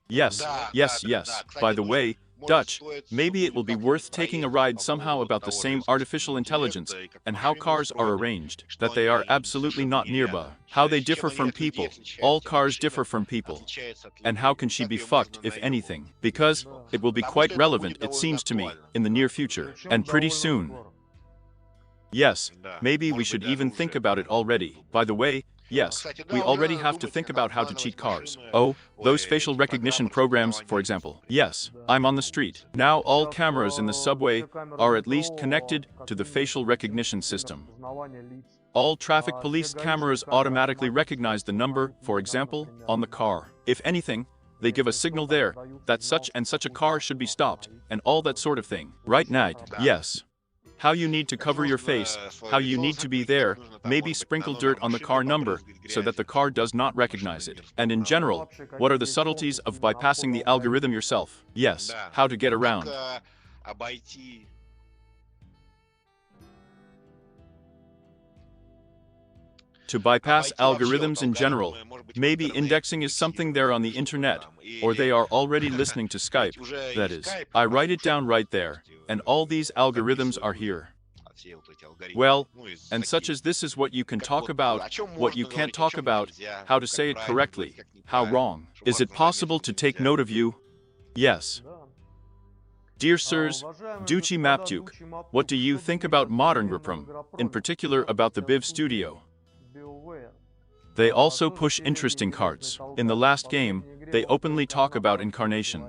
By the way, Dutch, maybe it will be worth taking a ride somehow about the same artificial intelligence, and how cars are arranged, that they are absolutely not nearby, how they differ from people, all cars differ from people, and how can she be fucked, if anything, because it will be quite relevant, it seems to me, in the near future, and pretty soon. Yes, maybe we should even think about it already. By the way, yes, we already have to think about how to cheat cars. Oh, those facial recognition programs, for example. Yes, I'm on the street. Now all cameras in the subway are at least connected to the facial recognition system. All traffic police cameras automatically recognize the number, for example, on the car. If anything, they give a signal there that such and such a car should be stopped, and all that sort of thing. Right, Knight? Yes. how you need to cover your face, how you need to be there, maybe sprinkle dirt on the car number so that the car does not recognize it. And in general, what are the subtleties of bypassing the algorithm yourself? Yes, how to get around. To bypass algorithms in general, maybe indexing is something there on the internet, or they are already listening to Skype. That is, I write it down right there, and all these algorithms are here. Well, and such as this is what you can talk about, what you can't talk about, how to say it correctly, how wrong. Is it possible to take note of you? Yes. Dear sirs, Duchi Maptuk, what do you think about modern Graprum, in particular about the BIV studio? They also push interesting cards. In the last game, they openly talk about incarnation.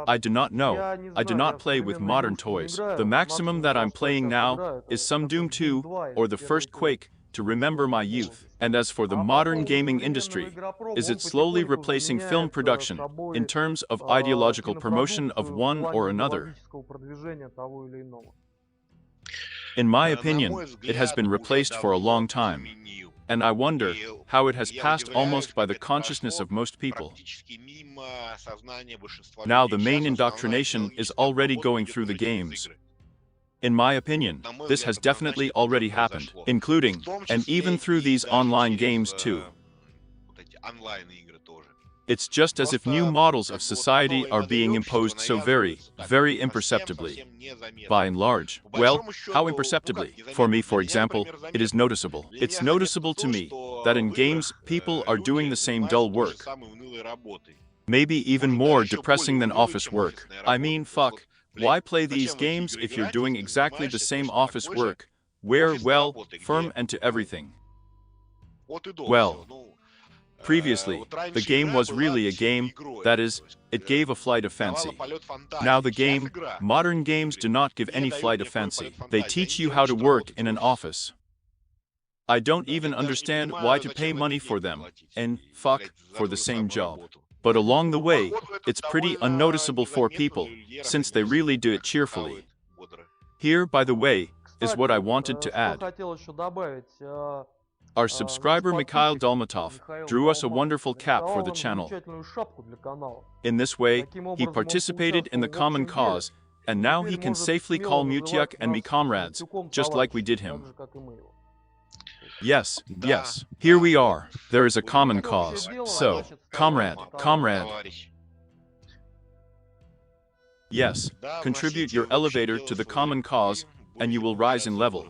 I do not know. I do not play with modern toys. The maximum that I'm playing now is some Doom 2 or the first Quake to remember my youth. And as for the modern gaming industry, is it slowly replacing film production in terms of ideological promotion of one or another? In my opinion, it has been replaced for a long time. And I wonder how it has passed almost by the consciousness of most people. Now the main indoctrination is already going through the games. In my opinion, this has definitely already happened, including, and even through these online games too. It's just as if new models of society are being imposed so very, very imperceptibly. By and large. Well, how imperceptibly? For me, for example, it is noticeable. It's noticeable to me that in games, people are doing the same dull work. Maybe even more depressing than office work. I mean, fuck. Why play these games if you're doing exactly the same office work, where, well, firm and to everything? Well, previously, the game was really a game, that is, it gave a flight of fancy. Now the game, modern games do not give any flight of fancy. They teach you how to work in an office. I don't even understand why to pay money for them, and, fuck, for the same job. But along the way, it's pretty unnoticeable for people, since they really do it cheerfully. Here, by the way, is what I wanted to add. Our subscriber Mikhail Dalmatov drew us a wonderful cap for the channel. In this way, he participated in the common cause, and now he can safely call Mutyuk and me comrades, just like we did him. Yes, yes, here we are. There is a common cause. So, comrade. Yes, contribute your elevator to the common cause, and you will rise in level.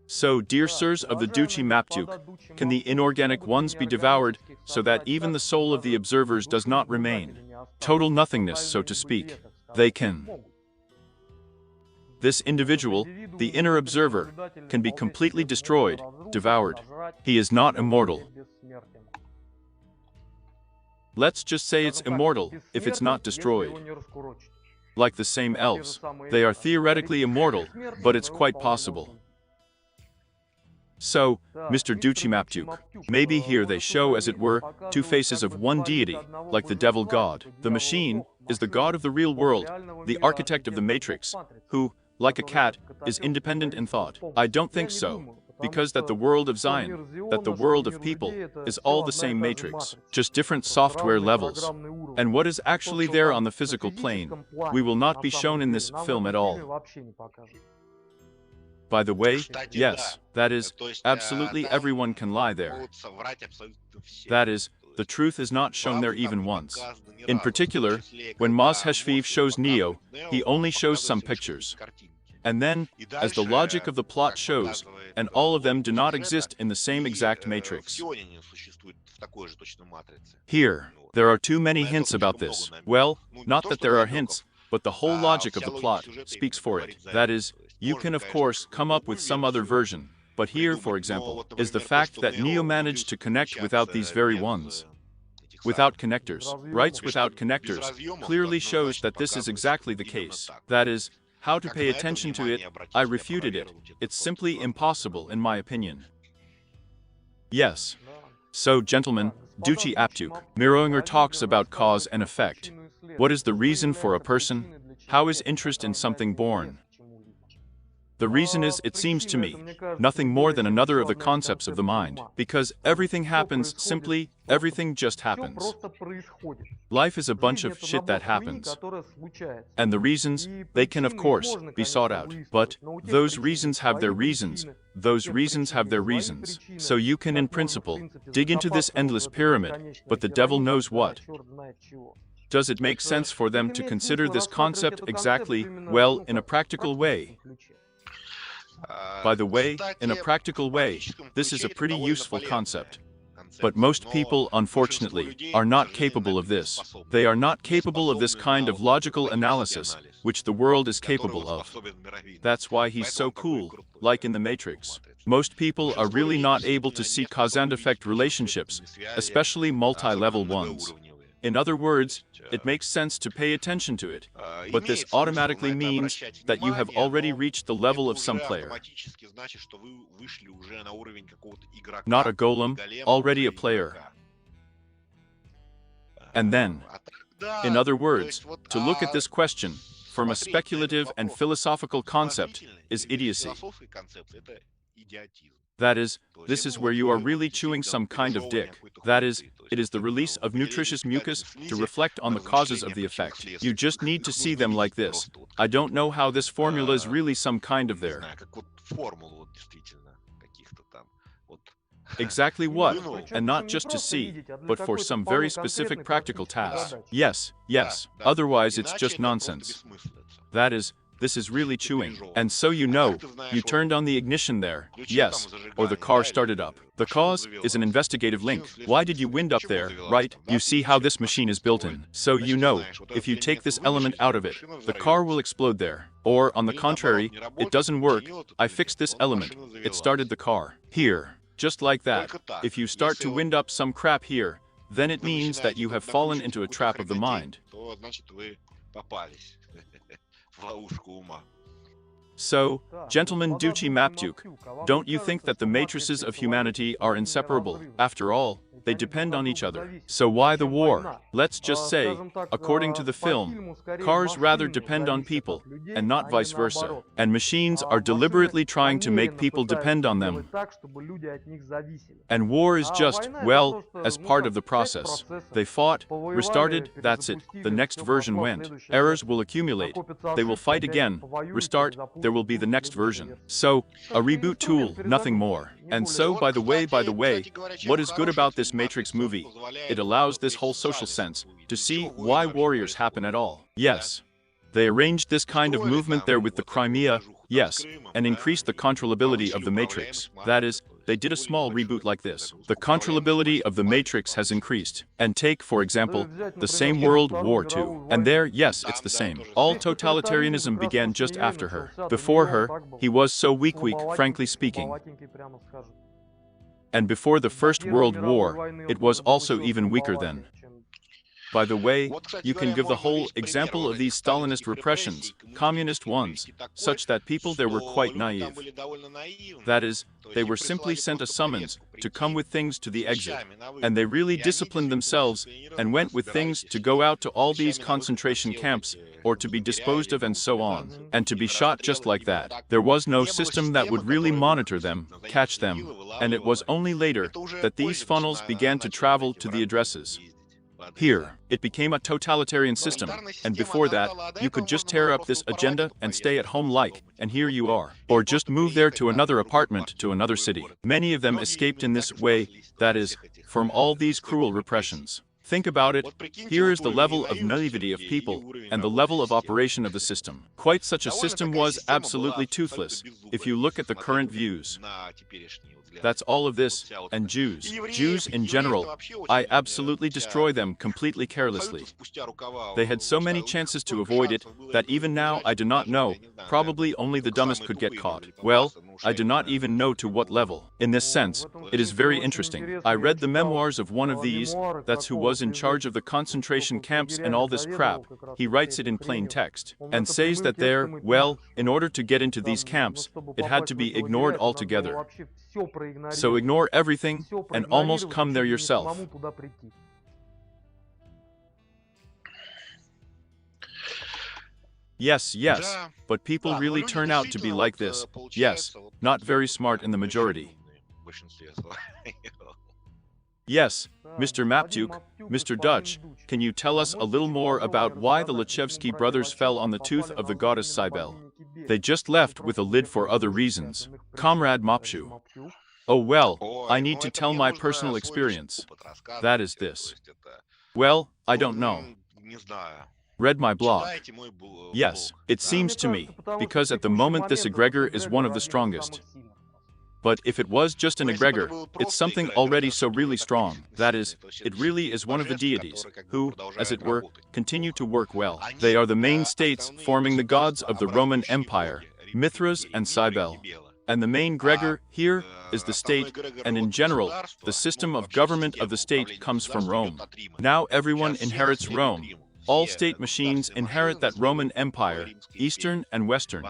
So, dear sirs of the Duchi Maptuk, can the inorganic ones be devoured, so that even the soul of the observers does not remain? Total nothingness, so to speak. They can. This individual, the inner observer, can be completely destroyed, devoured. He is not immortal. Let's just say it's immortal, if it's not destroyed. Like the same elves. They are theoretically immortal, but it's quite possible. So, Mr. Duchi Maptuk, maybe here they show, as it were, two faces of one deity, like the devil god. The machine is the god of the real world, the architect of the matrix, who, like a cat, is independent in thought. I don't think so, because that the world of Zion, that the world of people, is all the same matrix, just different software levels. And what is actually there on the physical plane, we will not be shown in this film at all. By the way, yes, that is, absolutely everyone can lie there. That is, the truth is not shown there even once. In particular, when Maz Heshviv shows Neo, he only shows some pictures. And then, as the logic of the plot shows, and all of them do not exist in the same exact matrix. Here, there are too many hints about this. Well, not that there are hints, but the whole logic of the plot speaks for it. That is, you can of course come up with some other version, but here, for example, is the fact that Neo managed to connect without these very ones. Without connectors, rights without connectors, clearly shows that this is exactly the case. That is, how to pay attention to it, I refuted it. It's simply impossible in my opinion. Yes. So, gentlemen, Duchi Aptuk, Miroinger talks about cause and effect. What is the reason for a person? How is interest in something born? The reason is, it seems to me, nothing more than another of the concepts of the mind. Because everything happens simply, everything just happens. Life is a bunch of shit that happens. And the reasons, they can of course be sought out. But those reasons have their reasons. Those reasons have their reasons. So you can, in principle, dig into this endless pyramid, but the devil knows what. Does it make sense for them to consider this concept exactly, well, in a practical way? By the way, in a practical way, this is a pretty useful concept. But most people, unfortunately, are not capable of this. They are not capable of this kind of logical analysis, which the world is capable of. That's why he's so cool, like in the Matrix. Most people are really not able to see cause-and-effect relationships, especially multi-level ones. In other words, it makes sense to pay attention to it, but this automatically means that you have already reached the level of some player. Not a golem, already a player. And then, in other words, to look at this question from a speculative and philosophical concept is idiocy. That is, this is where you are really chewing some kind of dick. That is, it is the release of nutritious mucus to reflect on the causes of the effect. You just need to see them like this. I don't know how this formula is really some kind of there. Exactly what, and not just to see, but for some very specific practical task. Yes, yes, otherwise it's just nonsense. That is, this is really chewing. And so you know, you turned on the ignition there, yes, or the car started up. The cause is an investigative link. Why did you wind up there, right? You see how this machine is built in. So you know, if you take this element out of it, the car will explode there. Or, on the contrary, it doesn't work, I fixed this element, it started the car. Here, just like that, if you start to wind up some crap here, then it means that you have fallen into a trap of the mind. So, gentleman Duchy Mapduke, don't you think that the matrices of humanity are inseparable? After all, they depend on each other. So why the war? Let's just say, according to the film, cars rather depend on people, and not vice versa. And machines are deliberately trying to make people depend on them. And war is just, well, as part of the process. They fought, restarted, that's it. The next version went. Errors will accumulate. They will fight again, restart, there will be the next version. So, a reboot tool, nothing more. And so, by the way, what is good about this Matrix movie? It allows this whole social sense to see why warriors happen at all. Yes. They arranged this kind of movement there with the Crimea, yes, and increased the controllability of the Matrix. That is, they did a small reboot like this. The controllability of the Matrix has increased. And take, for example, the same World War II. And there, yes, it's the same. All totalitarianism began just after her. Before her, he was so weak, frankly speaking. And before the First World War, it was also even weaker then. By the way, you can give the whole example of these Stalinist repressions, communist ones, such that people there were quite naive. That is, they were simply sent a summons to come with things to the exit, and they really disciplined themselves and went with things to go out to all these concentration camps, or to be disposed of and so on, and to be shot just like that. There was no system that would really monitor them, catch them, and it was only later that these funnels began to travel to the addresses. Here, it became a totalitarian system, and before that, you could just tear up this agenda and stay at home and here you are. Or just move there to another apartment, to another city. Many of them escaped in this way, that is, from all these cruel repressions. Think about it, here is the level of naivety of people, and the level of operation of the system. Quite such a system was absolutely toothless, if you look at the current views. That's all of this, and Jews in general, I absolutely destroy them completely carelessly. They had so many chances to avoid it, that even now I do not know, probably only the dumbest could get caught. Well, I do not even know to what level. In this sense, it is very interesting. I read the memoirs of one of these, that's who was in charge of the concentration camps and all this crap. He writes it in plain text, and says that there, well, in order to get into these camps, it had to be ignored altogether. So ignore everything, and almost come there yourself. Yes, yes, but people really turn out to be like this. Yes, not very smart in the majority. Yes, Mr. Maptuk, Mr. Dutch, can you tell us a little more about why the Lechevsky brothers fell on the tooth of the goddess Cybele? They just left with a lid for other reasons. Comrade Mopshu. Oh well, I need to tell my personal experience. That is this. Well, I don't know. Read my blog. Yes, it seems to me, because at the moment this egregor is one of the strongest. But if it was just an egregor, it's something already so really strong. That is, it really is one of the deities, who, as it were, continue to work well. They are the main states forming the gods of the Roman Empire, Mithras and Cybele. And the main Gregor here is the state, and in general, the system of government of the state comes from Rome. Now everyone inherits Rome. All state machines inherit that Roman Empire, Eastern and Western.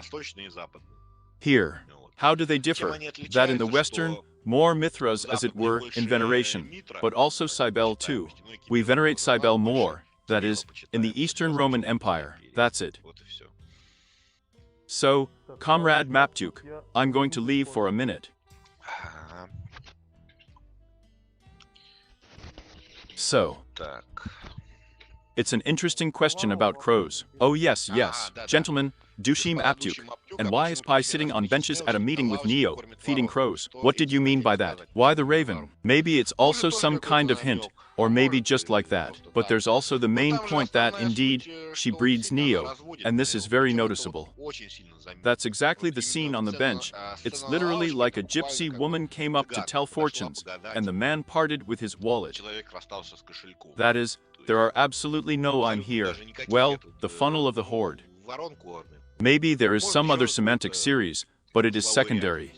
Here, how do they differ? That in the Western, more Mithras as it were, in veneration, but also Cybele too. We venerate Cybele more, that is, in the Eastern Roman Empire, that's it. So, Comrade Maptuk, I'm going to leave for a minute. So, it's an interesting question about crows. Oh yes, yes, gentlemen, Dushim Aptuk. And why is Pi sitting on benches at a meeting with Neo, feeding crows? What did you mean by that? Why the raven? Maybe it's also some kind of hint, or maybe just like that. But there's also the main point that, indeed, she breeds Neo, and this is very noticeable. That's exactly the scene on the bench. It's literally like a gypsy woman came up to tell fortunes, and the man parted with his wallet. That is, there are absolutely no I'm here. Well, the funnel of the horde. Maybe there is some other semantic series, but it is secondary.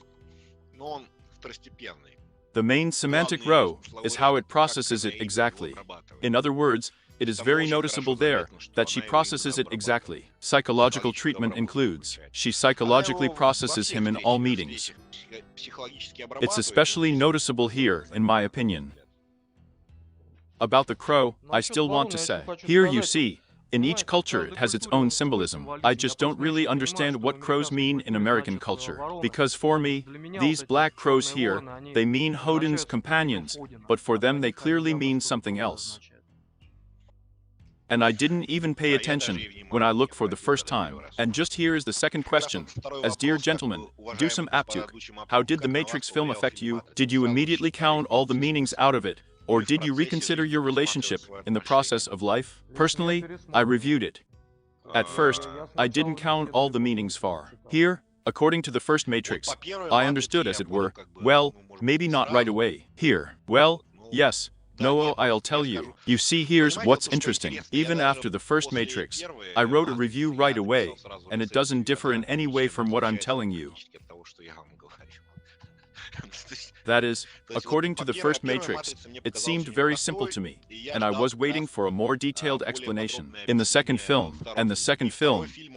The main semantic row is how it processes it exactly. In other words, it is very noticeable there that she processes it exactly. Psychological treatment includes, she psychologically processes him in all meetings. It's especially noticeable here, in my opinion. About the crow, I still want to say, here you see, in each culture it has its own symbolism. I just don't really understand what crows mean in American culture. Because for me, these black crows here, they mean Odin's companions, but for them they clearly mean something else. And I didn't even pay attention when I looked for the first time. And just here is the second question. As dear gentleman, Dushim Aptuk, how did the Matrix film affect you? Did you immediately count all the meanings out of it? Or did you reconsider your relationship in the process of life? Personally, I reviewed it. At first, I didn't count all the meanings far. Here, according to the first Matrix, I understood as it were, well, maybe not right away. Here, well, yes, no, I'll tell you. You see, here's what's interesting. Even after the first Matrix, I wrote a review right away, and it doesn't differ in any way from what I'm telling you. That is, according to the first Matrix, it seemed very simple to me, and I was waiting for a more detailed explanation. In the second film,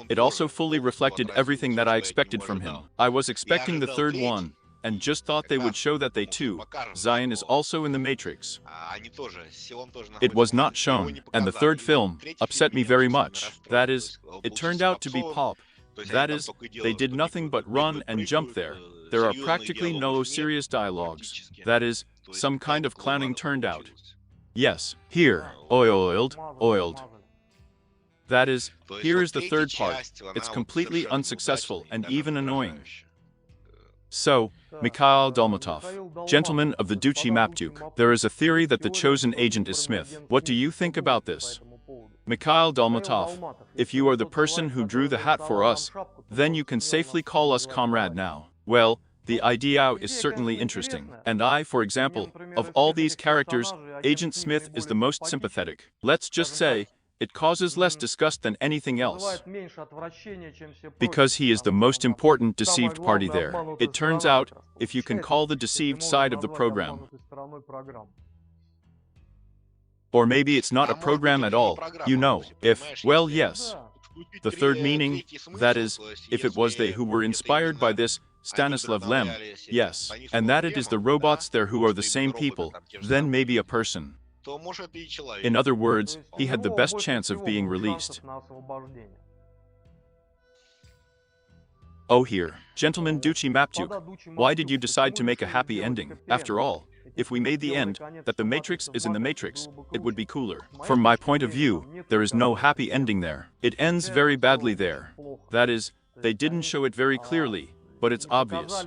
it also fully reflected everything that I expected from him. I was expecting the third one, and just thought they would show that they too, Zion is also in the Matrix. It was not shown, and the third film upset me very much. That is, it turned out to be pop. That is, they did nothing but run and jump there. There are practically no serious dialogues. That is, some kind of clowning turned out. Yes, here, oiled. That is, here is the third part. It's completely unsuccessful and even annoying. So, Mikhail Dolmatov, gentleman of the Duchy Maptuk, there is a theory that the chosen agent is Smith. What do you think about this? Mikhail Dolmatov, if you are the person who drew the hat for us, then you can safely call us comrade now. Well, the idea is certainly interesting. And I, for example, of all these characters, Agent Smith is the most sympathetic. Let's just say, it causes less disgust than anything else. Because he is the most important deceived party there. It turns out, if you can call the deceived side of the program. Or maybe it's not a program at all, you know, if, well, yes. The third meaning, that is, if it was they who were inspired by this, Stanislav Lem, yes, and that it is the robots there who are the same people, then maybe a person. In other words, he had the best chance of being released. Oh here, Gentleman Duchy Maptuk, why did you decide to make a happy ending? After all, if we made the end, that the Matrix is in the Matrix, it would be cooler. From my point of view, there is no happy ending there. It ends very badly there. That is, they didn't show it very clearly, but it's obvious.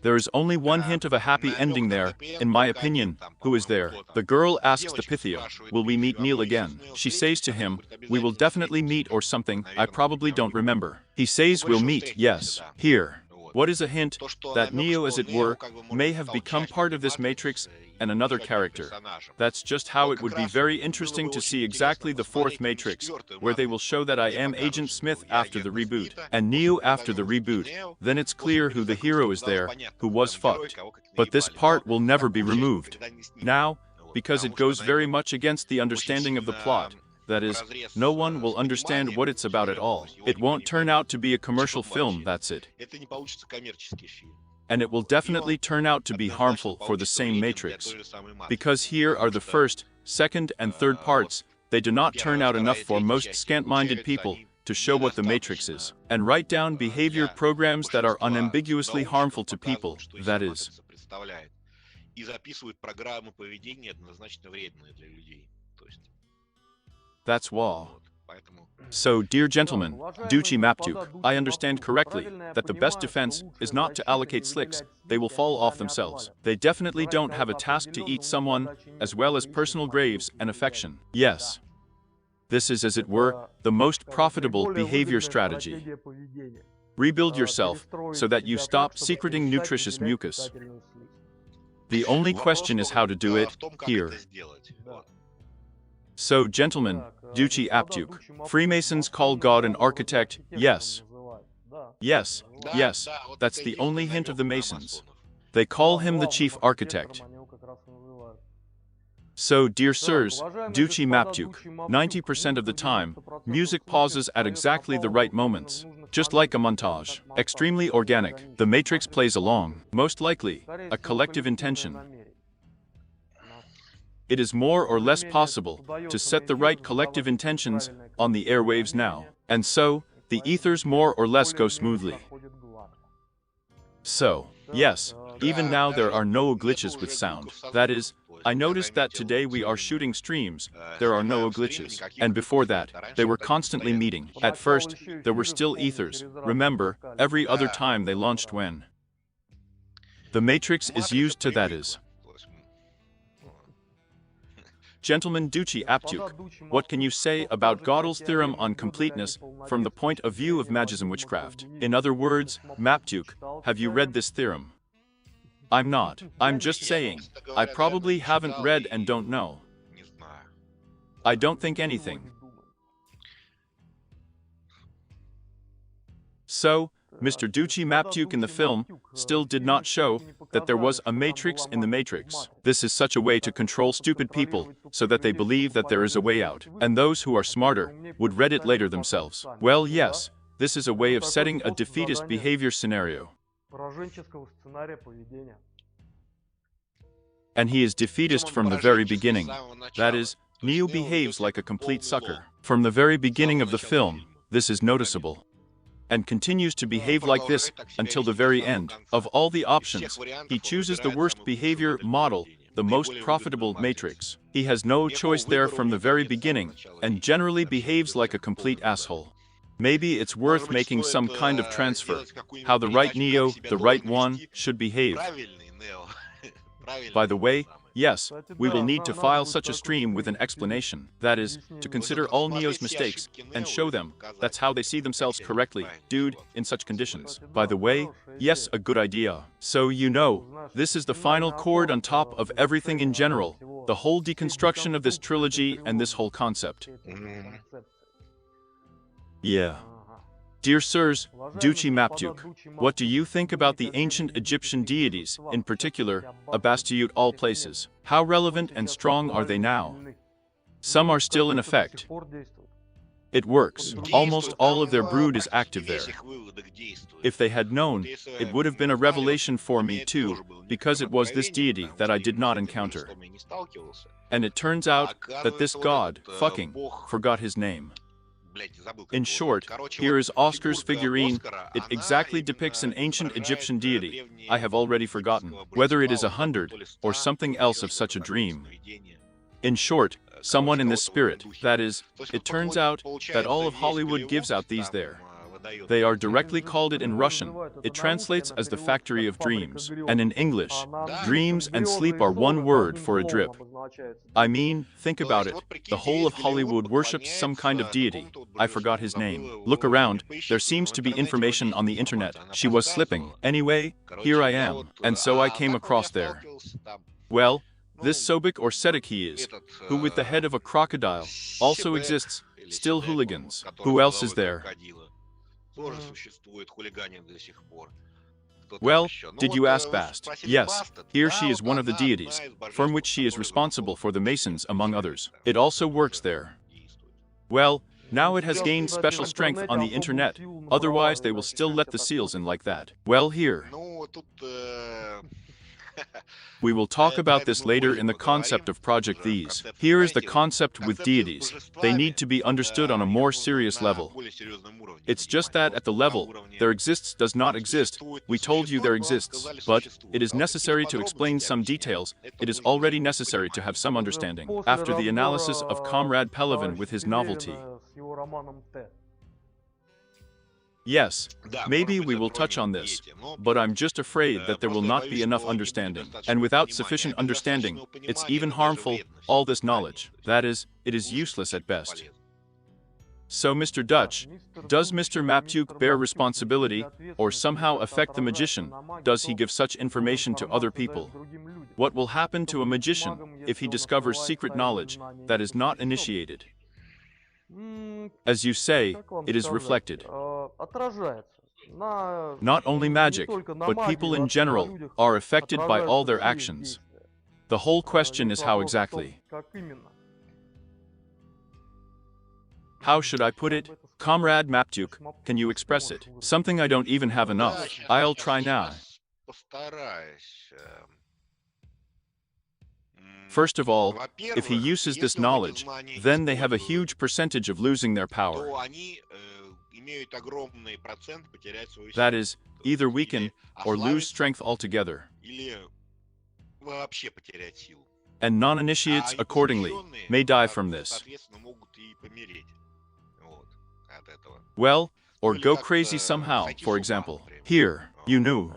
There is only one hint of a happy ending there, in my opinion. Who is there? The girl asks the Pythia, will we meet Neil again? She says to him, we will definitely meet or something, I probably don't remember. He says we'll meet, yes. Here. What is a hint? That Neo, as it were, may have become part of this Matrix and another character. That's just how it would be very interesting to see exactly the fourth Matrix, where they will show that I am Agent Smith after the reboot, and Neo after the reboot. Then it's clear who the hero is there, who was fucked. But this part will never be removed. Now, because it goes very much against the understanding of the plot. That is, no one will understand what it's about at all. It won't turn out to be a commercial film, that's it. And it will definitely turn out to be harmful for the same Matrix. Because here are the first, second, and third parts, they do not turn out enough for most scant-minded people to show what the Matrix is, and write down behavior programs that are unambiguously harmful to people, that is. That's why. So, dear gentlemen, Duchy Maptuk, I understand correctly that the best defense is not to allocate slicks, they will fall off themselves. They definitely don't have a task to eat someone, as well as personal graves and affection. Yes. This is, as it were, the most profitable behavior strategy. Rebuild yourself so that you stop secreting nutritious mucus. The only question is how to do it here. So, gentlemen, Duchy Aptuk, Freemasons call God an architect, yes. Yes, yes, that's the only hint of the Masons. They call him the chief architect. So, dear sirs, Duchy Maptuk, 90% of the time, music pauses at exactly the right moments. Just like a montage. Extremely organic. The Matrix plays along. Most likely, a collective intention. It is more or less possible to set the right collective intentions on the airwaves now, and so, the ethers more or less go smoothly. So, yes, even now there are no glitches with sound. That is, I noticed that today we are shooting streams, there are no glitches, and before that, they were constantly meeting. At first, there were still ethers, remember, every other time they launched when the Matrix is used to that is. Gentleman Duchy Aptuk, what can you say about Gödel's theorem on completeness from the point of view of magism witchcraft? In other words, Maptuk, have you read this theorem? I'm not. I'm just saying. I probably haven't read and don't know. I don't think anything. So, Mr. Duchy Maptuk in the film still did not show that there was a Matrix in the Matrix. This is such a way to control stupid people so that they believe that there is a way out, and those who are smarter would read it later themselves. Well, yes, this is a way of setting a defeatist behavior scenario. And he is defeatist from the very beginning. That is, Neo behaves like a complete sucker. From the very beginning of the film, this is noticeable. And continues to behave like this until the very end. Of all the options, he chooses the worst behavior model, the most profitable Matrix. He has no choice there from the very beginning, and generally behaves like a complete asshole. Maybe it's worth making some kind of transfer, how the right Neo, the right one, should behave. By the way, yes, we will need to file such a stream with an explanation. That is, to consider all Neo's mistakes and show them that's how they see themselves correctly, dude, in such conditions. By the way, yes, a good idea. So you know, this is the final chord on top of everything in general, the whole deconstruction of this trilogy and this whole concept. Yeah. Dear sirs, Duchy Maptuk, what do you think about the ancient Egyptian deities, in particular, Abastiout all places? How relevant and strong are they now? Some are still in effect. It works. Almost all of their brood is active there. If they had known, it would have been a revelation for me too, because it was this deity that I did not encounter. And it turns out that this god, fucking, forgot his name. In short, here is Oscar's figurine. It exactly depicts an ancient Egyptian deity. I have already forgotten whether it is 100 or something else of such a dream. In short, someone in this spirit. That is, it turns out that all of Hollywood gives out these there. They are directly called it in Russian. It translates as the factory of dreams. And in English, dreams and sleep are one word for a drip. I mean, think about it. The whole of Hollywood worships some kind of deity. I forgot his name. Look around. There seems to be information on the internet. She was slipping. Anyway, here I am. And so I came across there. Well, this Sobek or Sedek he is, who with the head of a crocodile, also exists, still hooligans. Who else is there? Well, did you ask Bast? Yes, here she is one of the deities, from which she is responsible for the Masons among others. It also works there. Well, now it has gained special strength on the internet, otherwise they will still let the seals in like that. Well, here. We will talk about this later in the concept of Project These. Here is the concept with deities. They need to be understood on a more serious level. It's just that at the level, there exists does not exist, we told you there exists, but it is necessary to explain some details, it is already necessary to have some understanding. After the analysis of Comrade Pelevin with his novelty. Yes, maybe we will touch on this, but I'm just afraid that there will not be enough understanding. And without sufficient understanding, it's even harmful, all this knowledge. That is, it is useless at best. So Mr. Dutch, does Mr. Maptuk bear responsibility, or somehow affect the magician? Does he give such information to other people? What will happen to a magician if he discovers secret knowledge that is not initiated? As you say, it is reflected. Not only magic, but people in general are affected by all their actions. The whole question is how exactly. How should I put it? Comrade Maptuk, can you express it? Something I don't even have enough. I'll try now. First of all, if he uses this knowledge, then they have a huge percentage of losing their power. That is, either weaken or lose strength altogether. And non-initiates, accordingly, may die from this. Well, or go crazy somehow, for example. Here, you knew.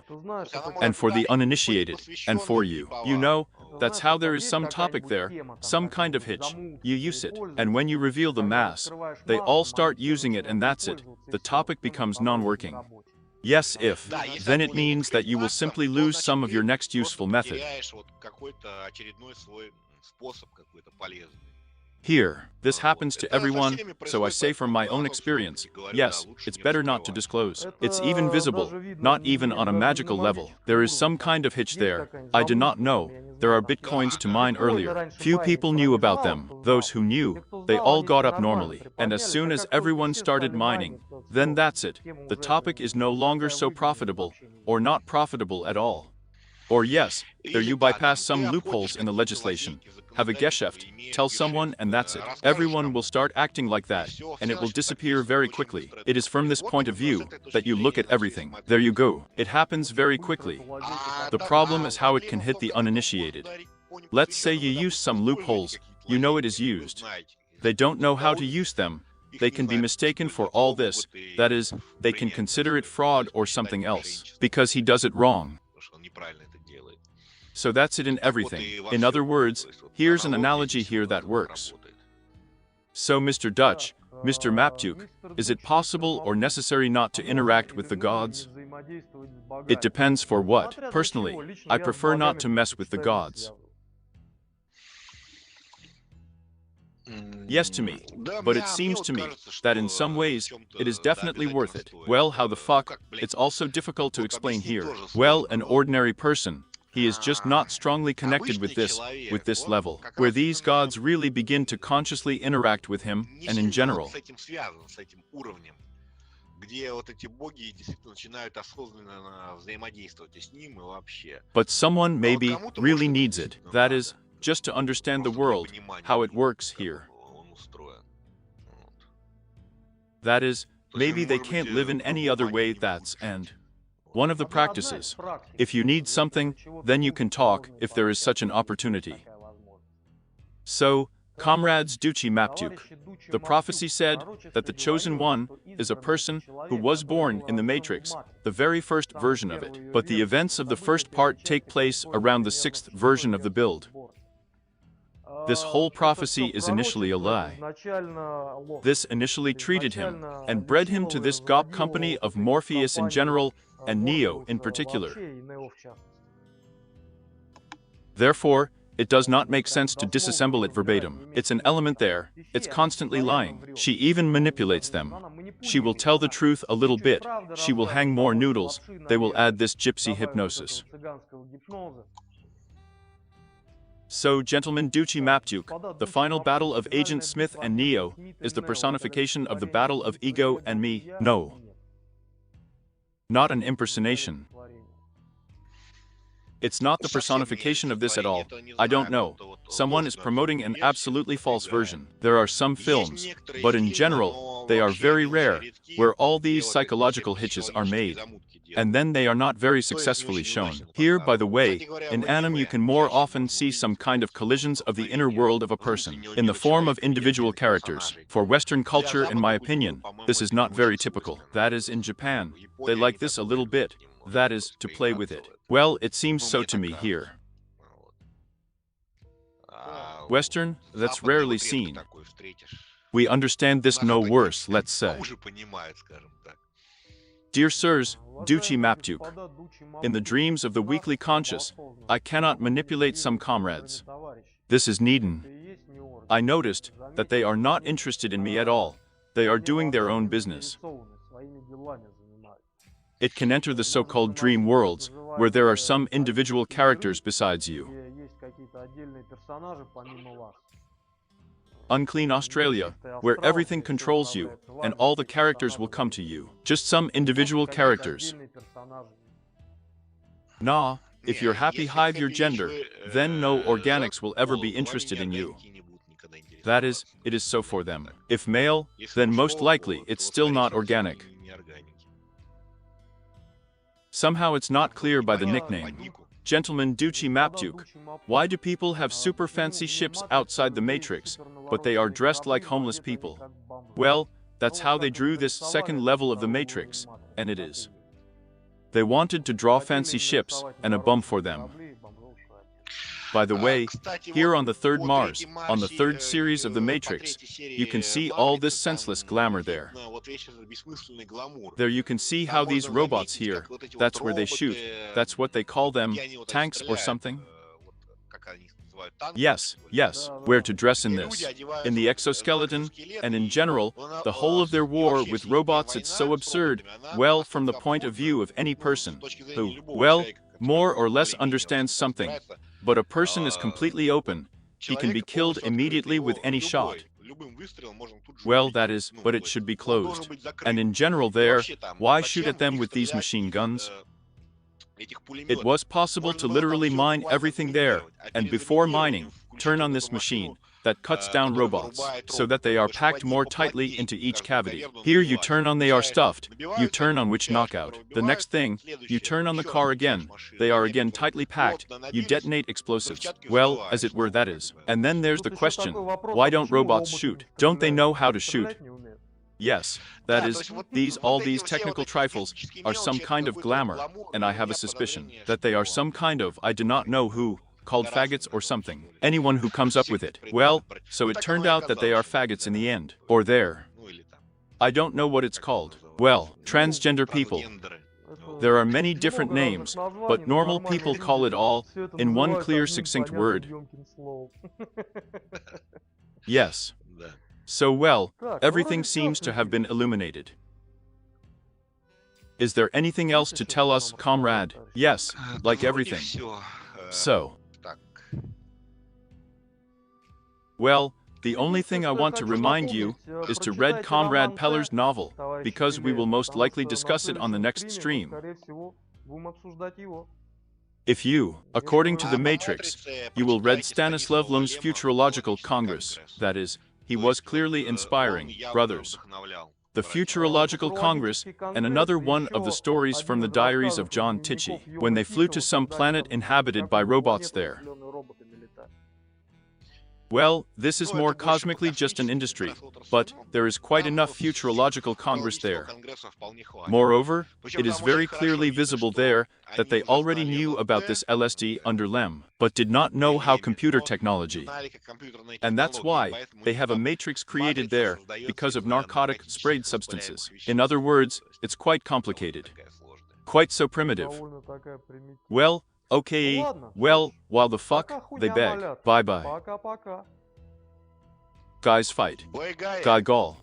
And for the uninitiated, and for you, you know, that's how there is some topic there, some kind of hitch. You use it, and when you reveal the mass, they all start using it and that's it. The topic becomes non-working. Yes, if, then it means that you will simply lose some of your next useful method. Here, this happens to everyone, so I say from my own experience, yes, it's better not to disclose. It's even visible, not even on a magical level. There is some kind of hitch there. I do not know. There are bitcoins to mine earlier. Few people knew about them. Those who knew, they all got up normally. And as soon as everyone started mining, then that's it. The topic is no longer so profitable, or not profitable at all. Or yes, there you bypass some loopholes in the legislation. Have a Geschäft, tell someone and that's it. Everyone will start acting like that, and it will disappear very quickly. It is from this point of view that you look at everything. There you go. It happens very quickly. The problem is how it can hit the uninitiated. Let's say you use some loopholes, you know it is used. They don't know how to use them. They can be mistaken for all this, that is, they can consider it fraud or something else, because he does it wrong. So that's it in everything. In other words, here's an analogy here that works. So Mr. Dutch, Mr. Maptuk, is it possible or necessary not to interact with the gods? It depends for what. Personally, I prefer not to mess with the gods. Yes to me, but it seems to me that in some ways, it is definitely worth it. Well, how the fuck? It's also difficult to explain here. Well, an ordinary person, he is just not strongly connected with this level, where these gods really begin to consciously interact with him, and in general. But someone maybe really needs it. That is, just to understand the world, how it works here. That is, maybe they can't live in any other way, that's and one of the practices. If you need something, then you can talk, if there is such an opportunity. So, comrades Duchy Maptuk, the prophecy said that the chosen one is a person who was born in the Matrix, the very first version of it. But the events of the first part take place around the sixth version of the build. This whole prophecy is initially a lie. This initially treated him and bred him to this GOP company of Morpheus in general and Neo in particular. Therefore, it does not make sense to disassemble it verbatim. It's an element there. It's constantly lying. She even manipulates them. She will tell the truth a little bit. She will hang more noodles. They will add this gypsy hypnosis. So, gentlemen Duchy Maptuk, the final battle of Agent Smith and Neo is the personification of the battle of ego and me. No. Not an impersonation. It's not the personification of this at all. I don't know. Someone is promoting an absolutely false version. There are some films, but in general, they are very rare, where all these psychological hitches are made. And then they are not very successfully shown. Here, by the way, in anime you can more often see some kind of collisions of the inner world of a person, in the form of individual characters. For Western culture, in my opinion, this is not very typical. That is, in Japan, they like this a little bit. That is, to play with it. Well, it seems so to me here. Western, that's rarely seen. We understand this no worse, let's say. Dear sirs, Duchy Maptuk, in the dreams of the weakly conscious, I cannot manipulate some comrades. This is Needon. I noticed that they are not interested in me at all. They are doing their own business. It can enter the so-called dream worlds, where there are some individual characters besides you. Unclean Australia, where everything controls you, and all the characters will come to you. Just some individual characters. Nah, if you're happy hive your gender, then no organics will ever be interested in you. That is, it is so for them. If male, then most likely it's still not organic. Somehow it's not clear by the nickname. Gentleman Duchy Maptuk, why do people have super fancy ships outside the Matrix, but they are dressed like homeless people? Well, that's how they drew this second level of the Matrix, and it is. They wanted to draw fancy ships and a bum for them. By the way, here on the third Mars, on the third series of the Matrix, you can see all this senseless glamour there. There you can see how these robots here, that's where they shoot, that's what they call them, tanks or something? Yes, yes, where to dress in this. In the exoskeleton, and in general, the whole of their war with robots, it's so absurd, well, from the point of view of any person who, well, more or less understands something. But a person is completely open. He can be killed immediately with any shot. Well, that is, but it should be closed. And in general there, why shoot at them with these machine guns? It was possible to literally mine everything there, and before mining, turn on this machine that cuts down robots, so that they are packed more tightly into each cavity. Here you turn on they are stuffed, you turn on which knockout. The next thing, you turn on the car again, they are again tightly packed, you detonate explosives. Well, as it were that is. And then there's the question, why don't robots shoot? Don't they know how to shoot? Yes, that is, all these technical trifles are some kind of glamour, and I have a suspicion that they are some kind of, I do not know who, called faggots or something. Anyone who comes up with it. Well, so it turned out that they are faggots in the end. Or there. I don't know what it's called. Well, transgender people. There are many different names, but normal people call it all in one clear, succinct word. Yes. So well, everything seems to have been illuminated. Is there anything else to tell us, comrade? Yes, like everything. So. Well, the only thing I want to remind you is to read Comrade Peller's novel, because we will most likely discuss it on the next stream. If you, according to the Matrix, you will read Stanislav Lem's Futurological Congress, that is, he was clearly inspiring, brothers. The Futurological Congress, and another one of the stories from the diaries of John Tichy, when they flew to some planet inhabited by robots there. Well, this is more cosmically just an industry, but there is quite enough Futurological Congress there. Moreover, it is very clearly visible there that they already knew about this LSD under Lem, but did not know how computer technology. And that's why they have a matrix created there, because of narcotic sprayed substances. In other words, it's quite complicated. Quite so primitive. Well, okay, well, while the fuck, they beg. Bye-bye. Guys fight. Guy gall.